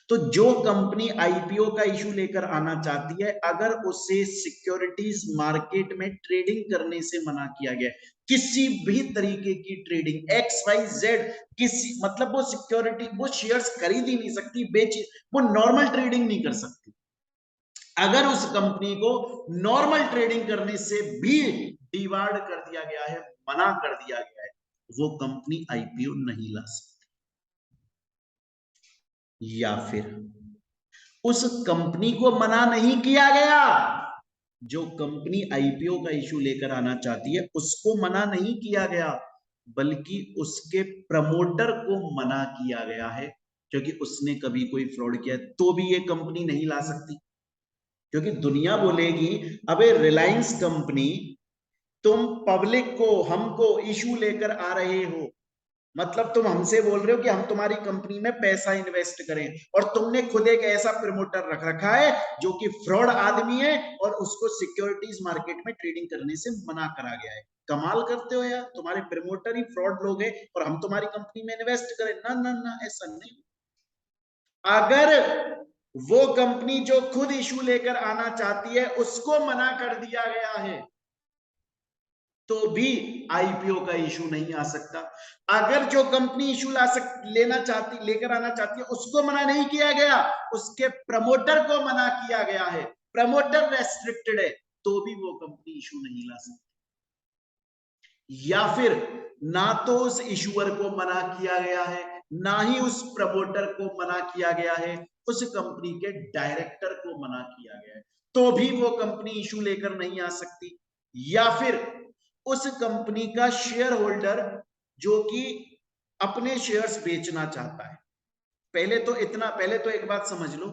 तो जो कंपनी आईपीओ का इशू लेकर आना चाहती है, अगर उसे सिक्योरिटीज मार्केट में ट्रेडिंग करने से मना किया गया, किसी भी तरीके की ट्रेडिंग एक्स वाई जेड, किसी मतलब वो सिक्योरिटी, वो शेयर्स खरीद ही नहीं सकती, बेच, वो नॉर्मल ट्रेडिंग नहीं कर सकती। अगर उस कंपनी को नॉर्मल ट्रेडिंग करने से भी डिवार्ड कर दिया गया है, मना कर दिया गया है, वो कंपनी आईपीओ नहीं ला सकती। या फिर उस कंपनी को मना नहीं किया गया, जो कंपनी आईपीओ का इशू लेकर आना चाहती है उसको मना नहीं किया गया, बल्कि उसके प्रमोटर को मना किया गया है, क्योंकि उसने कभी कोई फ्रॉड किया तो भी ये कंपनी नहीं ला सकती। क्योंकि दुनिया बोलेगी अबे रिलायंस कंपनी, तुम पब्लिक को, हमको इशू लेकर आ रहे हो, मतलब तुम हमसे बोल रहे हो कि हम तुम्हारी कंपनी में पैसा इन्वेस्ट करें, और तुमने खुद एक ऐसा प्रमोटर रख रखा है जो कि फ्रॉड आदमी है और उसको सिक्योरिटीज मार्केट में ट्रेडिंग करने से मना करा गया है। कमाल करते हो यार, तुम्हारे प्रमोटर ही फ्रॉड लोग हैं और हम तुम्हारी कंपनी में इन्वेस्ट करें? ना ना ना, ऐसा नहीं। अगर वो कंपनी जो खुद इशू लेकर आना चाहती है उसको मना कर दिया गया है तो भी आईपीओ का इशू नहीं आ सकता। अगर जो कंपनी इशू लेना चाहती, लेकर आना चाहती है उसको मना नहीं किया गया, उसके प्रमोटर को मना किया गया है, प्रमोटर रेस्ट्रिक्टेड है, तो भी वो कंपनी इशू नहीं ला सकती। या फिर ना तो उस इशूअर को मना किया गया है, ना ही उस प्रमोटर को मना किया गया है, उस कंपनी के डायरेक्टर को मना किया गया है, तो भी वो कंपनी इशू लेकर नहीं आ सकती। या फिर उस कंपनी का शेयर होल्डर जो कि अपने शेयर्स बेचना चाहता है, पहले तो एक बात समझ लो,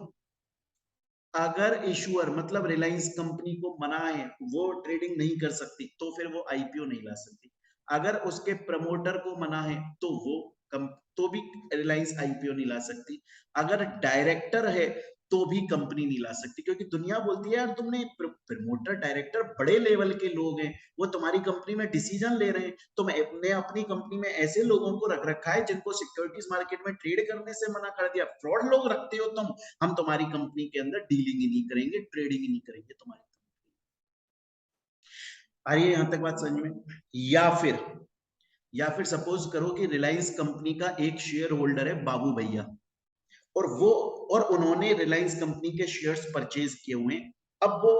अगर इशूअर मतलब रिलायंस कंपनी को मना है, वो ट्रेडिंग नहीं कर सकती, तो फिर वो आईपीओ नहीं ला सकती। अगर उसके प्रमोटर को मना है तो वो तो भी रिलायंस आईपीओ नहीं ला सकती। अगर डायरेक्टर है तो भी कंपनी नहीं ला सकती, क्योंकि दुनिया बोलती है यार तुमने प्रमोटर डायरेक्टर बड़े लेवल के लोग हैं, वो तुम्हारी कंपनी में डिसीजन ले रहे हैं, तो मैंने अपनी कंपनी में ऐसे लोगों को रख रखा है जिनको सिक्योरिटीज मार्केट में ट्रेड करने से मना कर दिया, फ्रॉड लोग रखते हो तुम, हम तुम्हारी कंपनी के अंदर डीलिंग ही नहीं करेंगे, ट्रेडिंग ही नहीं करेंगे तुम्हारी। आइए यहां तक बात समझ में। या फिर सपोज करो कि रिलायंस कंपनी का एक शेयर होल्डर है बाबू भैया, और वो और उन्होंने रिलायंस कंपनी के शेयर्स परचेज किए हुए हैं। अब वो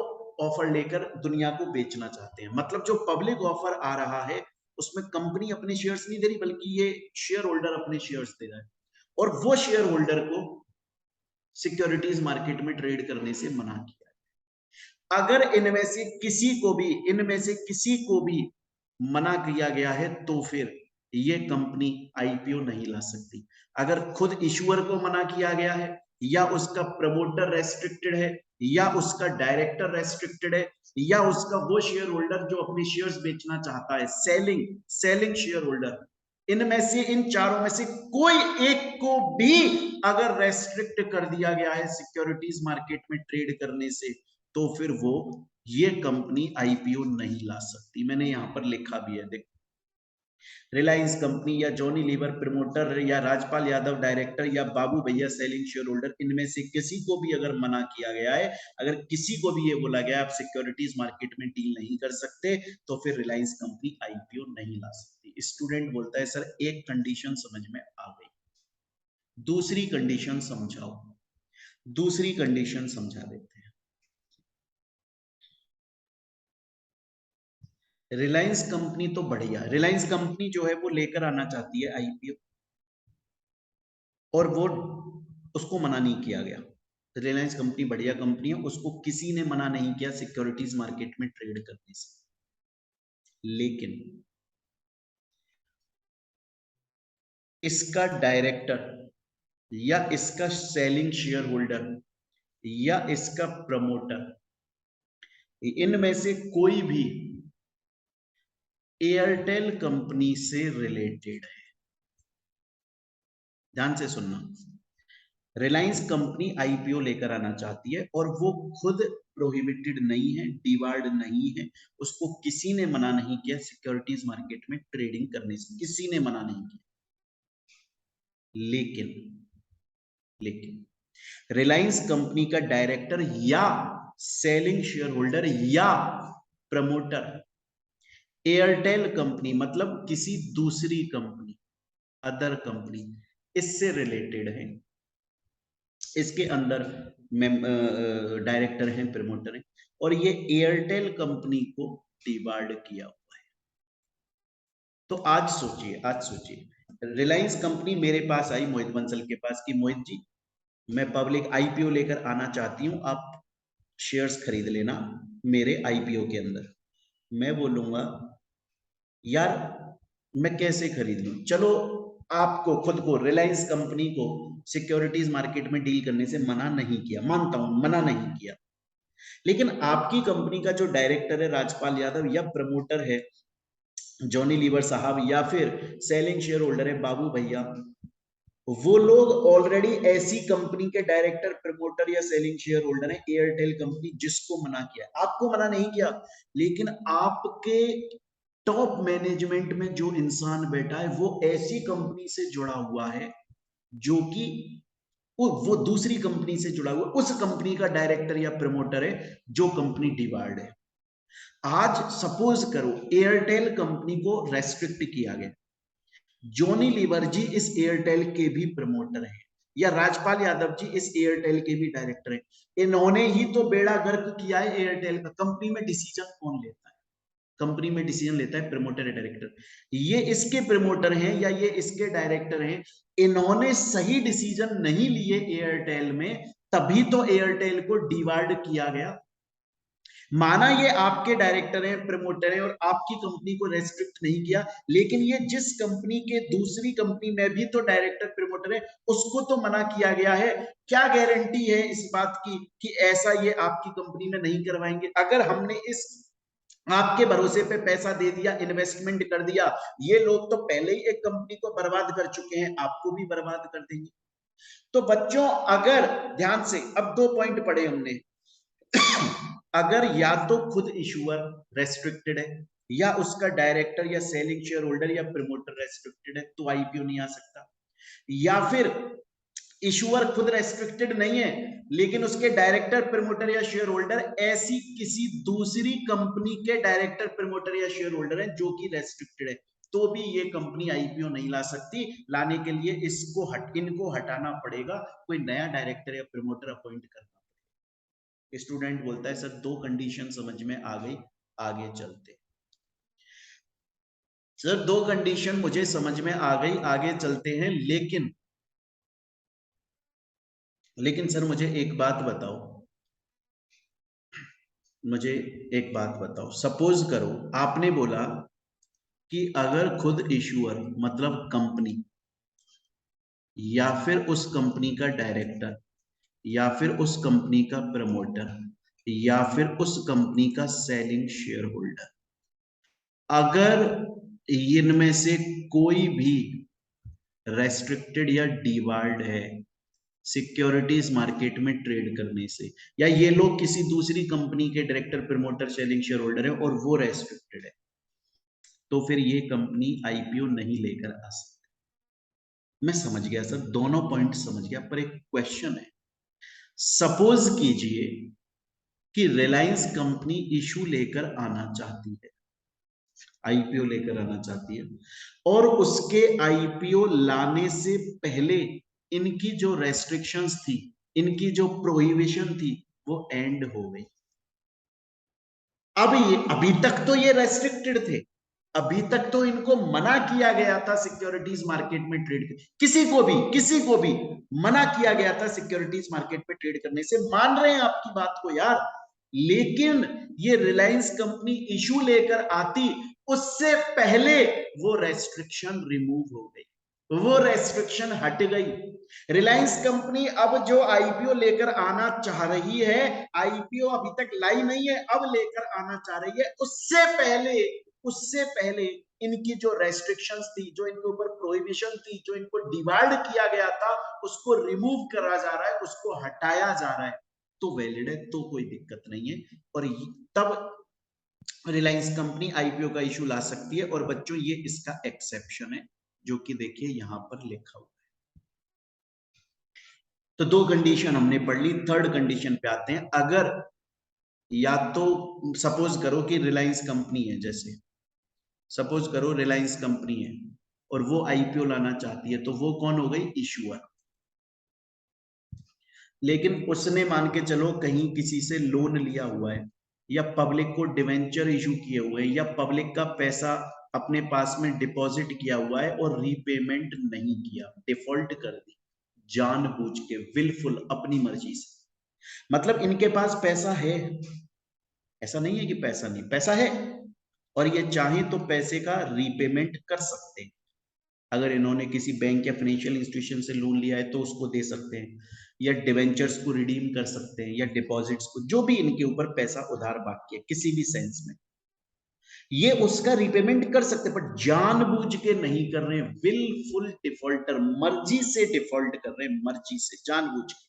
ऑफर लेकर दुनिया को बेचना चाहते हैं, मतलब जो पब्लिक ऑफर आ रहा है उसमें कंपनी अपने शेयर्स नहीं दे रही, बल्कि ये शेयर होल्डर अपने शेयर्स दे रहा है, और वो शेयर होल्डर को सिक्योरिटीज मार्केट में ट्रेड करने से मना किया। अगर इनमें से किसी को भी मना किया गया है तो फिर ये कंपनी आईपीओ नहीं ला सकती। अगर खुद इशूअर को मना किया गया है, या उसका प्रमोटर रेस्ट्रिक्टेड है, या उसका डायरेक्टर रेस्ट्रिक्टेड है, या उसका वो शेयर होल्डर जो अपने शेयर्स बेचना चाहता है, सेलिंग शेयर होल्डर, इनमें से इन चारों में से कोई एक को भी अगर रेस्ट्रिक्ट कर दिया गया है सिक्योरिटीज मार्केट में ट्रेड करने से, तो फिर वो ये कंपनी आईपीओ नहीं ला सकती। मैंने यहां पर लिखा भी है, देखो, रिलायंस कंपनी या जॉनी लीवर प्रमोटर या राजपाल यादव डायरेक्टर या बाबू भैया सेलिंग शेयर होल्डर, इनमें से किसी को भी अगर मना किया गया है, अगर किसी को भी ये बोला गया आप सिक्योरिटीज मार्केट में डील नहीं कर सकते, तो फिर रिलायंस कंपनी आईपीओ नहीं ला सकती। स्टूडेंट बोलता है सर एक कंडीशन समझ में आ गई, दूसरी कंडीशन समझाओ। दूसरी कंडीशन समझा देते हैं। रिलायंस कंपनी तो बढ़िया, रिलायंस कंपनी जो है वो लेकर आना चाहती है आईपीओ, और वो उसको मना नहीं किया गया। रिलायंस कंपनी बढ़िया कंपनी है, उसको किसी ने मना नहीं किया सिक्योरिटीज मार्केट में ट्रेड करने से। लेकिन इसका डायरेक्टर या इसका सेलिंग शेयर होल्डर या इसका प्रमोटर, इनमें से कोई भी एयरटेल कंपनी से रिलेटेड है। ध्यान से सुनना, रिलायंस कंपनी आईपीओ लेकर आना चाहती है और वो खुद प्रोहिबिटेड नहीं है, डिवार्ड नहीं है, उसको किसी ने मना नहीं किया सिक्योरिटीज मार्केट में ट्रेडिंग करने से, किसी ने मना नहीं किया। लेकिन रिलायंस कंपनी का डायरेक्टर या सेलिंग शेयर होल्डर या प्रमोटर एयरटेल कंपनी मतलब किसी दूसरी कंपनी, अदर कंपनी, इससे रिलेटेड है, इसके अंदर डायरेक्टर हैं, प्रमोटर हैं, और ये एयरटेल कंपनी को डिवार्ड किया हुआ है। तो आज सोचिए रिलायंस कंपनी मेरे पास आई मोहित बंसल के पास कि मोहित जी मैं पब्लिक आईपीओ लेकर आना चाहती हूं, आप शेयर्स खरीद लेना मेरे आईपीओ के अंदर। मैं बोलूंगा यार मैं कैसे खरीद लूं? चलो आपको खुद को रिलायंस कंपनी को सिक्योरिटीज मार्केट में डील करने से मना नहीं किया, मानता हूं मना नहीं किया, लेकिन आपकी कंपनी का जो डायरेक्टर है राजपाल यादव या प्रमोटर है जॉनी लीवर साहब या फिर सेलिंग शेयर होल्डर है बाबू भैया, वो लोग ऑलरेडी ऐसी कंपनी के डायरेक्टर प्रमोटर या सेलिंग शेयर होल्डर है एयरटेल कंपनी, जिसको मना किया, आपको मना नहीं किया, लेकिन आपके टॉप मैनेजमेंट में जो इंसान बैठा है वो ऐसी कंपनी से जुड़ा हुआ है जो कि वो दूसरी कंपनी से जुड़ा हुआ, उस कंपनी का डायरेक्टर या प्रमोटर है जो कंपनी डिवार्ड है। आज सपोज करो एयरटेल कंपनी को रेस्ट्रिक्ट किया गया, जॉनी लीवर जी इस एयरटेल के भी प्रमोटर हैं या राजपाल यादव जी इस एयरटेल के भी डायरेक्टर हैं, इन्होंने ही तो बेड़ा गर्क किया है एयरटेल का। कंपनी में डिसीजन कौन लेता है? कंपनी में डिसीजन लेता है प्रमोटर या डायरेक्टर। ये इसके प्रमोटर हैं या ये इसके डायरेक्टर हैं, इन्होंने सही डिसीजन नहीं लिए एयरटेल में, तभी तो एयरटेल को डिवार्ड किया गया। माना ये आपके डायरेक्टर है प्रमोटर है और आपकी कंपनी को रेस्ट्रिक्ट नहीं किया, लेकिन ये जिस कंपनी के दूसरी कंपनी में भी तो डायरेक्टर प्रमोटर है उसको तो मना किया गया है। क्या गारंटी है इस बात की कि ऐसा ये आपकी कंपनी में नहीं करवाएंगे? अगर हमने इस आपके भरोसे पे पैसा दे दिया, इन्वेस्टमेंट कर दिया, ये लोग तो पहले ही एक कंपनी को बर्बाद कर चुके हैं, आपको भी बर्बाद कर देंगे। तो बच्चों अगर ध्यान से, अब 2 पॉइंट पढ़े हमने, अगर या तो खुद इशूअर रेस्ट्रिक्टेड है या उसका डायरेक्टर या सेलिंग शेयर होल्डर या प्रमोटर रेस्ट्रिक्टेड है तो आईपीओ नहीं आ सकता, या फिर इशूअर खुद रेस्ट्रिक्टेड नहीं है लेकिन उसके डायरेक्टर प्रमोटर या शेयर होल्डर ऐसी किसी दूसरी कंपनी के डायरेक्टर प्रमोटर या शेयर होल्डर है जो कि रेस्ट्रिक्टेड है, तो भी ये कंपनी आईपीओ नहीं ला सकती। लाने के लिए इनको हटाना पड़ेगा, कोई नया डायरेक्टर या प्रमोटर अपॉइंट करना। स्टूडेंट बोलता है सर 2 कंडीशन समझ में आ गई, आगे चलते। सर 2 कंडीशन मुझे समझ में आ गई, आगे चलते हैं, लेकिन सर मुझे एक बात बताओ, सपोज करो आपने बोला कि अगर खुद इशूअर मतलब कंपनी या फिर उस कंपनी का डायरेक्टर या फिर उस कंपनी का प्रमोटर या फिर उस कंपनी का सेलिंग शेयर होल्डर, अगर इनमें से कोई भी रेस्ट्रिक्टेड या डिवार्ड है सिक्योरिटीज मार्केट में ट्रेड करने से, या ये लोग किसी दूसरी कंपनी के director promoter selling share holder है और वो रेस्ट्रिक्टेड है, तो फिर ये कंपनी आईपीओ नहीं लेकर आ सकती। मैं समझ गया सर, दोनों पॉइंट समझ गया, पर एक क्वेश्चन है। सपोज कीजिए कि रिलायंस कंपनी इशू लेकर आना चाहती है, आईपीओ लेकर आना चाहती है, और उसके आईपीओ लाने से पहले इनकी जो रेस्ट्रिक्शंस थी, इनकी जो प्रोहिबिशन थी, वो एंड हो गई। अब ये अभी तक तो ये रेस्ट्रिक्टेड थे, अभी तक तो इनको मना किया गया था सिक्योरिटीज मार्केट में ट्रेड, किसी को भी मना किया गया था सिक्योरिटीज मार्केट में ट्रेड करने से, मान रहे हैं आपकी बात को यार, लेकिन ये रिलायंस कंपनी इशू लेकर आती उससे पहले वो रेस्ट्रिक्शन रिमूव हो गई, वो रेस्ट्रिक्शन हट गई। रिलायंस कंपनी अब जो आईपीओ लेकर आना चाह रही है, आईपीओ अभी तक लाई नहीं है, अब लेकर आना चाह रही है, उससे पहले इनकी जो रेस्ट्रिक्शंस थी, जो इनके ऊपर प्रोहिबिशन थी, जो इनको डिवार्ड किया गया था, उसको रिमूव करा जा रहा है, उसको हटाया जा रहा है, तो वैलिड है, तो कोई दिक्कत नहीं है। और तब रिलायंस कंपनी आईपीओ का इशू ला सकती है। और बच्चों ये इसका एक्सेप्शन है जो कि देखिए यहां पर लिखा हुआ। तो 2 कंडीशन हमने पढ़ ली, थर्ड कंडीशन पे आते हैं। अगर या तो सपोज करो कि रिलायंस कंपनी है, जैसे सपोज करो रिलायंस कंपनी है और वो आईपीओ लाना चाहती है, तो वो कौन हो गई? इशूअर। लेकिन उसने मान के चलो कहीं किसी से लोन लिया हुआ है, या पब्लिक को डिवेंचर इशू किए हुए हैं, या पब्लिक का पैसा अपने पास में डिपॉजिट किया हुआ है और रीपेमेंट नहीं किया, डिफॉल्ट कर दी जानबूझ के, विलफुल, अपनी मर्जी से। मतलब इनके पास पैसा है, ऐसा नहीं है कि पैसा नहीं, पैसा है, और ये चाहे तो पैसे का रीपेमेंट कर सकते हैं। अगर इन्होंने किसी बैंक या फाइनेंशियल इंस्टीट्यूशन से लोन लिया है तो उसको दे सकते हैं, या डिवेंचर्स को रिडीम कर सकते हैं, या डिपॉजिट्स को, जो भी इनके ऊपर पैसा उधार बाकी है किसी भी सेंस में, ये उसका रिपेमेंट कर सकते हैं, बट जानबूझ के नहीं कर रहे हैं, विलफुल डिफॉल्टर, मर्जी से डिफॉल्ट कर रहे हैं, मर्जी से, जानबूझ के।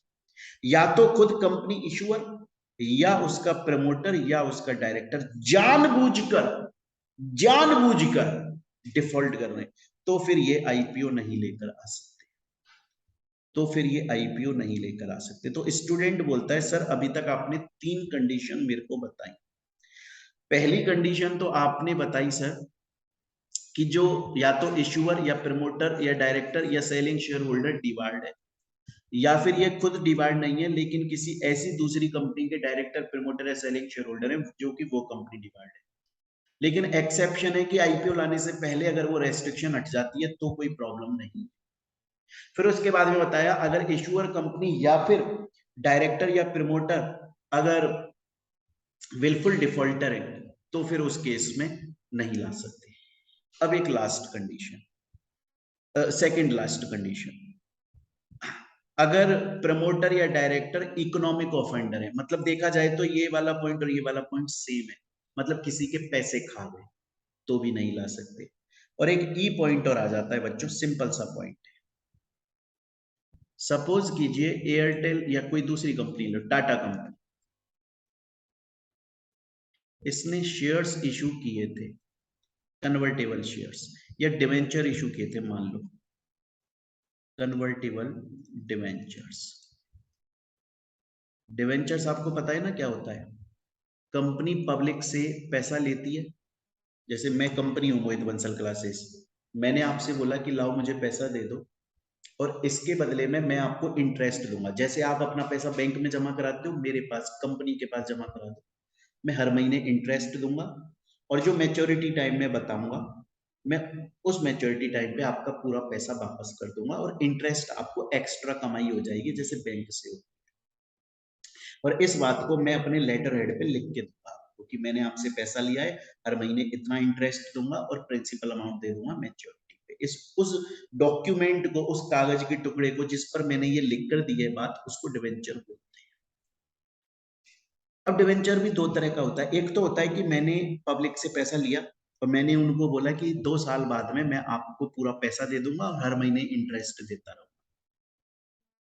या तो खुद कंपनी इशुअर, या उसका प्रमोटर, या उसका डायरेक्टर जानबूझकर, जानबूझकर डिफॉल्ट कर रहे हैं, तो फिर ये आईपीओ नहीं लेकर आ सकते, तो फिर ये आईपीओ नहीं लेकर आ सकते। तो स्टूडेंट बोलता है सर अभी तक आपने 3 कंडीशन मेरे को बताई। पहली कंडीशन तो आपने बताई सर कि जो या तो इशूअर या प्रमोटर या डायरेक्टर या सेलिंग शेयर होल्डर डिवार्ड है, या फिर ये खुद डिवार्ड नहीं है लेकिन किसी ऐसी दूसरी कंपनी के डायरेक्टर, प्रमोटर या सेलिंग शेयर होल्डर है जो कि वो कंपनी डिवार्ड है। लेकिन एक्सेप्शन है कि आईपीओ लाने से पहले अगर वो रेस्ट्रिक्शन हट जाती है तो कोई प्रॉब्लम नहीं। फिर उसके बाद में बताया अगर इशूअर कंपनी या फिर डायरेक्टर या प्रमोटर अगर विलफुल डिफॉल्टर है तो फिर उस केस में नहीं ला सकते। अब एक last condition, second last condition, अगर प्रमोटर या डायरेक्टर इकोनॉमिक ऑफेंडर है, मतलब देखा जाए तो ये वाला पॉइंट और ये वाला पॉइंट सेम है, मतलब किसी के पैसे खा गए तो भी नहीं ला सकते। और एक ई पॉइंट और आ जाता है बच्चों, सिंपल सा पॉइंट है। सपोज कीजिए एयरटेल या कोई दूसरी कंपनी लो, टाटा कंपनी, इसने शेयर्स इशू किए थे, कन्वर्टेबल शेयर्स, या डिवेंचर इशू किए थे, मान लो कन्वर्टेबल डिवेंचर्स। डिवेंचर्स आपको पता है ना क्या होता है, कंपनी पब्लिक से पैसा लेती है। जैसे मैं कंपनी हूं मोहित बंसल क्लासेस, मैंने आपसे बोला कि लाओ मुझे पैसा दे दो और इसके बदले में मैं आपको इंटरेस्ट दूंगा। जैसे आप अपना पैसा बैंक में जमा कराते हो, मेरे पास कंपनी के पास जमा करा दो, मैं हर महीने इंटरेस्ट दूंगा, और जो मैच्योरिटी टाइम में बताऊंगा मैं उस मैच्योरिटी टाइम पे आपका पूरा पैसा वापस कर दूंगा, और इंटरेस्ट आपको एक्स्ट्रा कमाई हो जाएगी जैसे बैंक से हो। और इस बात को मैं अपने लेटर हेड पे लिख के दूंगा आपको कि मैंने आपसे पैसा लिया है, हर महीने इतना इंटरेस्ट दूंगा और प्रिंसिपल अमाउंट दे दूंगा मैच्योरिटी पे। इस उस डॉक्यूमेंट को, उस कागज के टुकड़े को जिस पर मैंने ये लिख कर दी है बात, उसको डिवेंचर बोलते हैं। अब डिवेंचर भी दो तरह का होता है, एक तो होता है कि मैंने पब्लिक से पैसा लिया और मैंने उनको बोला कि 2 साल बाद में मैं आपको पूरा पैसा दे दूंगा और हर महीने इंटरेस्ट देता रहूंगा,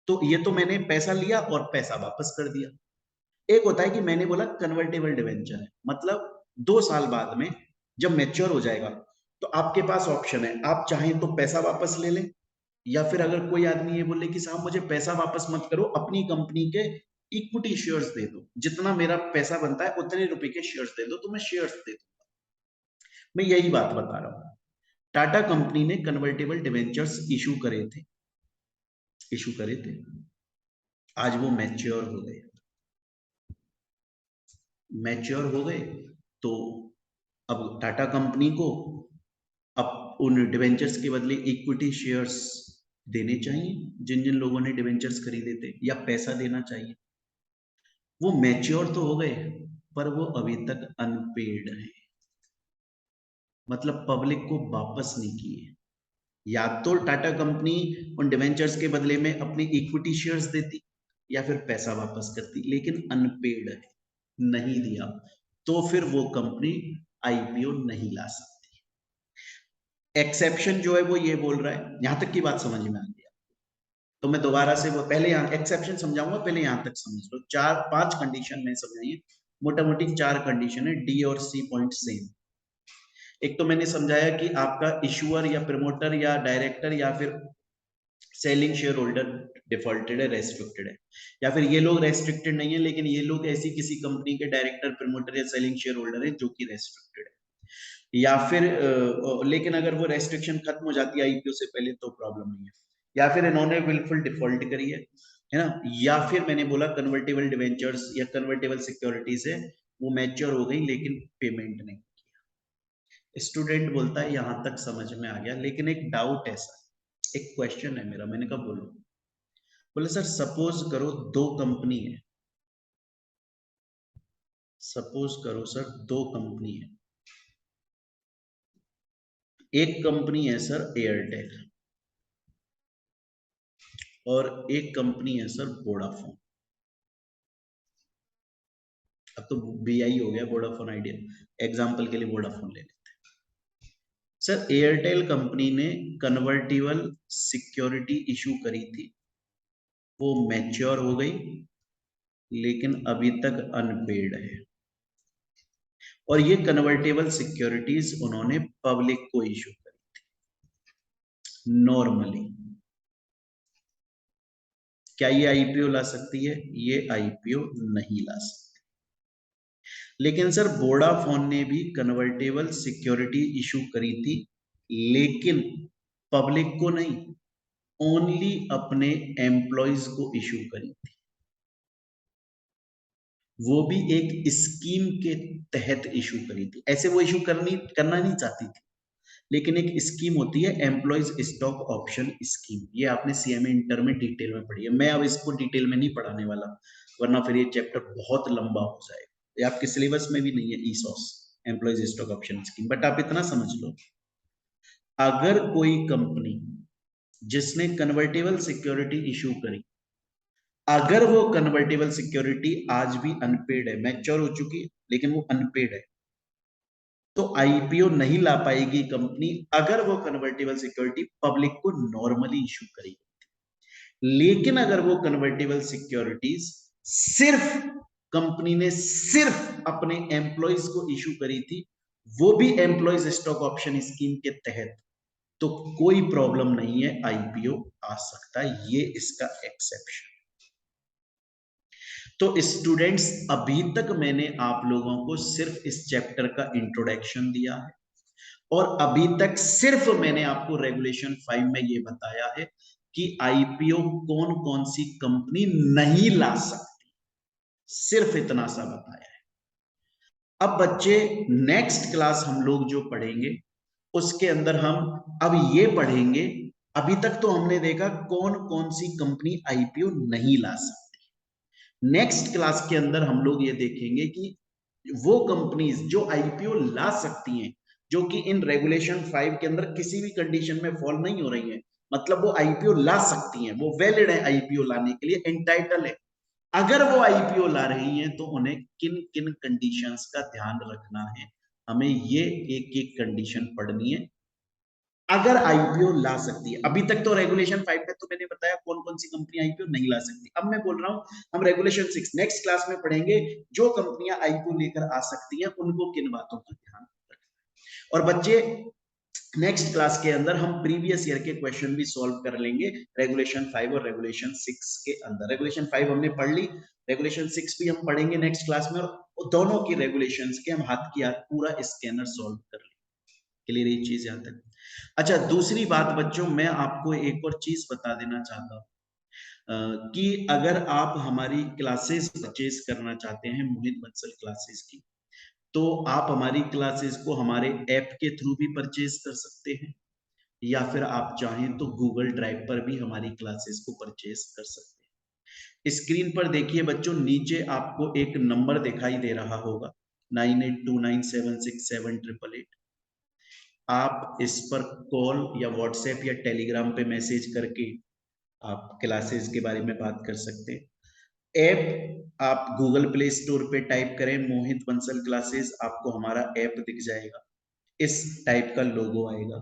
तो ये तो मैंने पैसा लिया और पैसा वापस कर दिया। एक होता है कि मैंने बोला कन्वर्टेबल डिवेंचर है, मतलब 2 साल बाद में जब मैच्योर हो जाएगा तो आपके पास ऑप्शन है, आप चाहें तो पैसा वापस ले लें, या फिर अगर कोई आदमी ये बोले कि साहब मुझे पैसा वापस मत करो, अपनी कंपनी के इक्विटी शेयर्स दे दो, जितना मेरा पैसा बनता है उतने रुपए के शेयर्स दे दो, तो मैं शेयर्स दे दूंगा। मैं यही बात बता रहा हूं। टाटा कंपनी ने कन्वर्टेबल डिवेंचर्स इशू करे थे, आज वो मैच्योर हो गए, मैच्योर हो गए, तो अब टाटा कंपनी को अब उन डिवेंचर्स के बदले इक्विटी शेयर्स देने चाहिए जिन जिन लोगों ने डिवेंचर्स खरीदे थे, या पैसा देना चाहिए। वो मैच्योर तो हो गए पर वो अभी तक अनपेड है, मतलब पब्लिक को वापस नहीं किए। या तो टाटा कंपनी उन डिवेंचर्स के बदले में अपनी इक्विटी शेयर्स देती या फिर पैसा वापस करती, लेकिन अनपेड है, नहीं दिया, तो फिर वो कंपनी आईपीओ नहीं ला सकती। एक्सेप्शन जो है वो ये बोल रहा है, यहां तक की बात समझ में आ गया? तो मैं दोबारा से वो पहले यहाँ एक्सेप्शन समझाऊंगा, पहले यहां तक समझ लो। 4-5 कंडीशन में समझाइए, मोटा मोटी 4 कंडीशन है, डी और सी पॉइंट सेम। एक तो मैंने समझाया कि आपका इशूअर या प्रमोटर या डायरेक्टर या फिर सेलिंग शेयर होल्डर डिफॉल्टेड है, रेस्ट्रिक्टेड है, या फिर ये लोग रेस्ट्रिक्टेड नहीं है लेकिन ये लोग ऐसी किसी कंपनी के डायरेक्टर, प्रमोटर या सेलिंग शेयर होल्डर है जो कि रेस्ट्रिक्टेड है, या फिर लेकिन अगर वो रेस्ट्रिक्शन खत्म हो जाती है आईपीओ से पहले तो प्रॉब्लम नहीं है, या फिर इन्होंने विलफुल डिफॉल्ट करी है ना, या फिर मैंने बोला कन्वर्टेबल डिवेंचर्स या कन्वर्टेबल सिक्योरिटीज है वो मैच्योर हो गई लेकिन पेमेंट नहीं किया। स्टूडेंट बोलता है यहां तक समझ में आ गया, लेकिन एक डाउट है सर, एक क्वेश्चन है मेरा। मैंने कहा बोलो। बोले सर सपोज करो दो कंपनी है, सपोज करो सर दो कंपनी है। एक कंपनी है सर एयरटेल और एक कंपनी है सर वोडाफोन। अब तो बीआई हो गया, वोडाफोन आइडिया, एग्जांपल के लिए वोडाफोन ले लेते हैं। सर एयरटेल कंपनी ने कन्वर्टिबल सिक्योरिटी इशू करी थी, वो मैच्योर हो गई लेकिन अभी तक अनपेड है, और ये कन्वर्टेबल सिक्योरिटीज उन्होंने पब्लिक को इशू करी नॉर्मली। क्या ये आईपीओ ला सकती है? ये आईपीओ नहीं ला सकती। लेकिन सर वोडाफोन ने भी कन्वर्टेबल सिक्योरिटी इशू करी थी, लेकिन पब्लिक को नहीं, ओनली अपने एम्प्लॉयज को इशू करी थी। वो भी एक स्कीम के तहत इशू करी थी। ऐसे वो इशू करना नहीं चाहती थी, लेकिन एक स्कीम होती है एम्प्लॉयज स्टॉक ऑप्शन स्कीम। ये आपने सीएमए इंटर में डिटेल में पढ़ी है, मैं अब इसको डिटेल में नहीं पढ़ाने वाला, वरना फिर ये चैप्टर बहुत लंबा हो जाएगा। ये आपके सिलेबस में भी नहीं है ESOS, employees stock option scheme. But आप इतना समझ लो, अगर कोई कंपनी जिसने कन्वर्टेबल सिक्योरिटी इशू करी, अगर वो कन्वर्टेबल सिक्योरिटी आज भी अनपेड है, मैच्योर हो चुकी है लेकिन वो अनपेड है, तो आईपीओ नहीं ला पाएगी कंपनी अगर वो कन्वर्टेबल सिक्योरिटी पब्लिक को नॉर्मली इशू करेगी। लेकिन अगर वो कन्वर्टेबल सिक्योरिटीज सिर्फ कंपनी ने सिर्फ अपने एम्प्लॉयज को इशू करी थी, वो भी एम्प्लॉयज स्टॉक ऑप्शन स्कीम के तहत, तो कोई प्रॉब्लम नहीं है, आईपीओ आ सकता है। ये इसका एक्सेप्शन। तो स्टूडेंट्स अभी तक मैंने आप लोगों को सिर्फ इस चैप्टर का इंट्रोडक्शन दिया है, और अभी तक सिर्फ मैंने आपको रेगुलेशन 5 में ये बताया है कि आईपीओ कौन कौन सी कंपनी नहीं ला सकती, सिर्फ इतना सा बताया है। अब बच्चे नेक्स्ट क्लास हम लोग जो पढ़ेंगे उसके अंदर हम अब ये पढ़ेंगे, अभी तक तो हमने देखा कौन कौन सी कंपनी आईपीओ नहीं ला सकती। नेक्स्ट क्लास के अंदर हम लोग ये देखेंगे कि वो कंपनीज जो आईपीओ ला सकती हैं, जो कि इन रेगुलेशन 5 के अंदर किसी भी कंडीशन में फॉल नहीं हो रही है, मतलब वो आईपीओ ला सकती हैं, वो वैलिड है आईपीओ लाने के लिए, एंटाइटल है। अगर वो आईपीओ ला रही हैं तो उन्हें किन किन कंडीशंस का ध्यान रखना है, हमें ये एक एक कंडीशन पढ़नी है अगर आईपीओ ला सकती है। अभी तक तो रेगुलेशन 5 में तो मैंने बताया कौन कौन सी कंपनी आईपीओ नहीं ला सकती। अब मैं बोल रहा हूं हम रेगुलेशन 6 नेक्स्ट क्लास में पढ़ेंगे, जो कंपनियां आईपीओ लेकर आ सकती हैं उनको किन बातों का ध्यान रखना। और बच्चे नेक्स्ट क्लास के अंदर हम प्रीवियस ईयर के क्वेश्चन भी सॉल्व कर लेंगे रेगुलेशन 5 और रेगुलेशन 6 के अंदर। रेगुलेशन 5 हमने पढ़ ली, रेगुलेशन 6 भी हम पढ़ेंगे नेक्स्ट क्लास में, और दोनों की रेगुलेशंस के हम हाथ की हाथ पूरा स्कैनर सॉल्व कर लेंगे। क्लियर ये चीज याद तक? अच्छा, दूसरी बात बच्चों, मैं आपको एक और चीज बता देना चाहता हूँ कि अगर आप हमारी क्लासेस परचेज करना चाहते हैं, मोहित बंसल क्लासेस की, तो आप हमारी क्लासेस को हमारे ऐप के थ्रू भी परचेज कर सकते हैं, या फिर आप चाहें तो गूगल ड्राइव पर भी हमारी क्लासेस को परचेज कर सकते हैं। स्क्रीन पर देखिए बच्चों, नीचे आपको एक नंबर दिखाई दे रहा होगा 9829767888। आप इस पर कॉल या व्हाट्सएप या टेलीग्राम पे मैसेज करके आप क्लासेस के बारे में बात कर सकते हैं। ऐप आप गूगल प्ले स्टोर पे टाइप करें मोहित बंसल क्लासेस, आपको हमारा ऐप दिख जाएगा, इस टाइप का लोगो आएगा,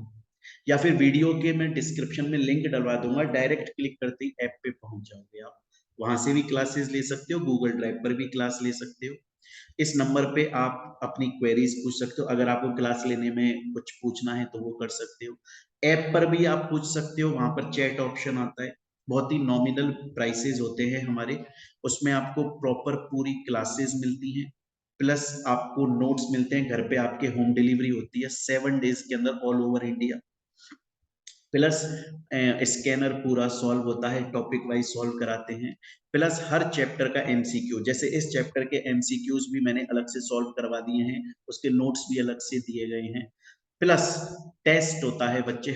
या फिर वीडियो के मैं डिस्क्रिप्शन में लिंक डलवा दूंगा, डायरेक्ट क्लिक करते ही ऐप पे पहुंच जाओगे आप, वहां से भी क्लासेस ले सकते हो, गूगल ड्राइव पर भी क्लास ले सकते हो। इस नंबर पे आप अपनी क्वेरीज पूछ सकते हो, अगर आपको क्लास लेने में कुछ पूछना है तो वो कर सकते हो। ऐप पर भी आप पूछ सकते हो, वहां पर चैट ऑप्शन आता है, बहुत ही नॉमिनल प्राइसेस होते हैं हमारे, उसमें आपको प्रॉपर पूरी क्लासेस मिलती हैं, प्लस आपको नोट्स मिलते हैं, घर पे आपके होम डिलीवरी होती है 7 डेज के अंदर all over India. Plus scanner पूरा सॉल्व होता है, टॉपिक वाइज सॉल्व कराते हैं, प्लस हर चैप्टर का एमसीक्यू, जैसे इस चैप्टर के एमसीक्यूज भी मैंने अलग से सॉल्व करवा दिए हैं, उसके नोट्स भी अलग से दिए गए हैं, प्लस टेस्ट होता है बच्चे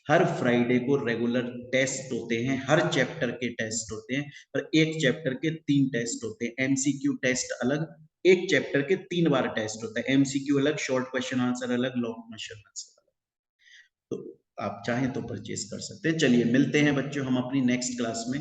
हर फ्राइडे को रेगुलर टेस्ट होते हैं, हर चैप्टर के टेस्ट होते हैं, और एक चैप्टर के 3 टेस्ट होते हैं, एमसीक्यू टेस्ट अलग, एक चैप्टर के 3 बार टेस्ट होता है, एमसीक्यू अलग, शॉर्ट क्वेश्चन आंसर अलग, लॉन्ग क्वेश्चन आंसर अलग। तो आप चाहें तो परचेज कर सकते हैं। चलिए मिलते हैं बच्चों हम अपनी नेक्स्ट क्लास में।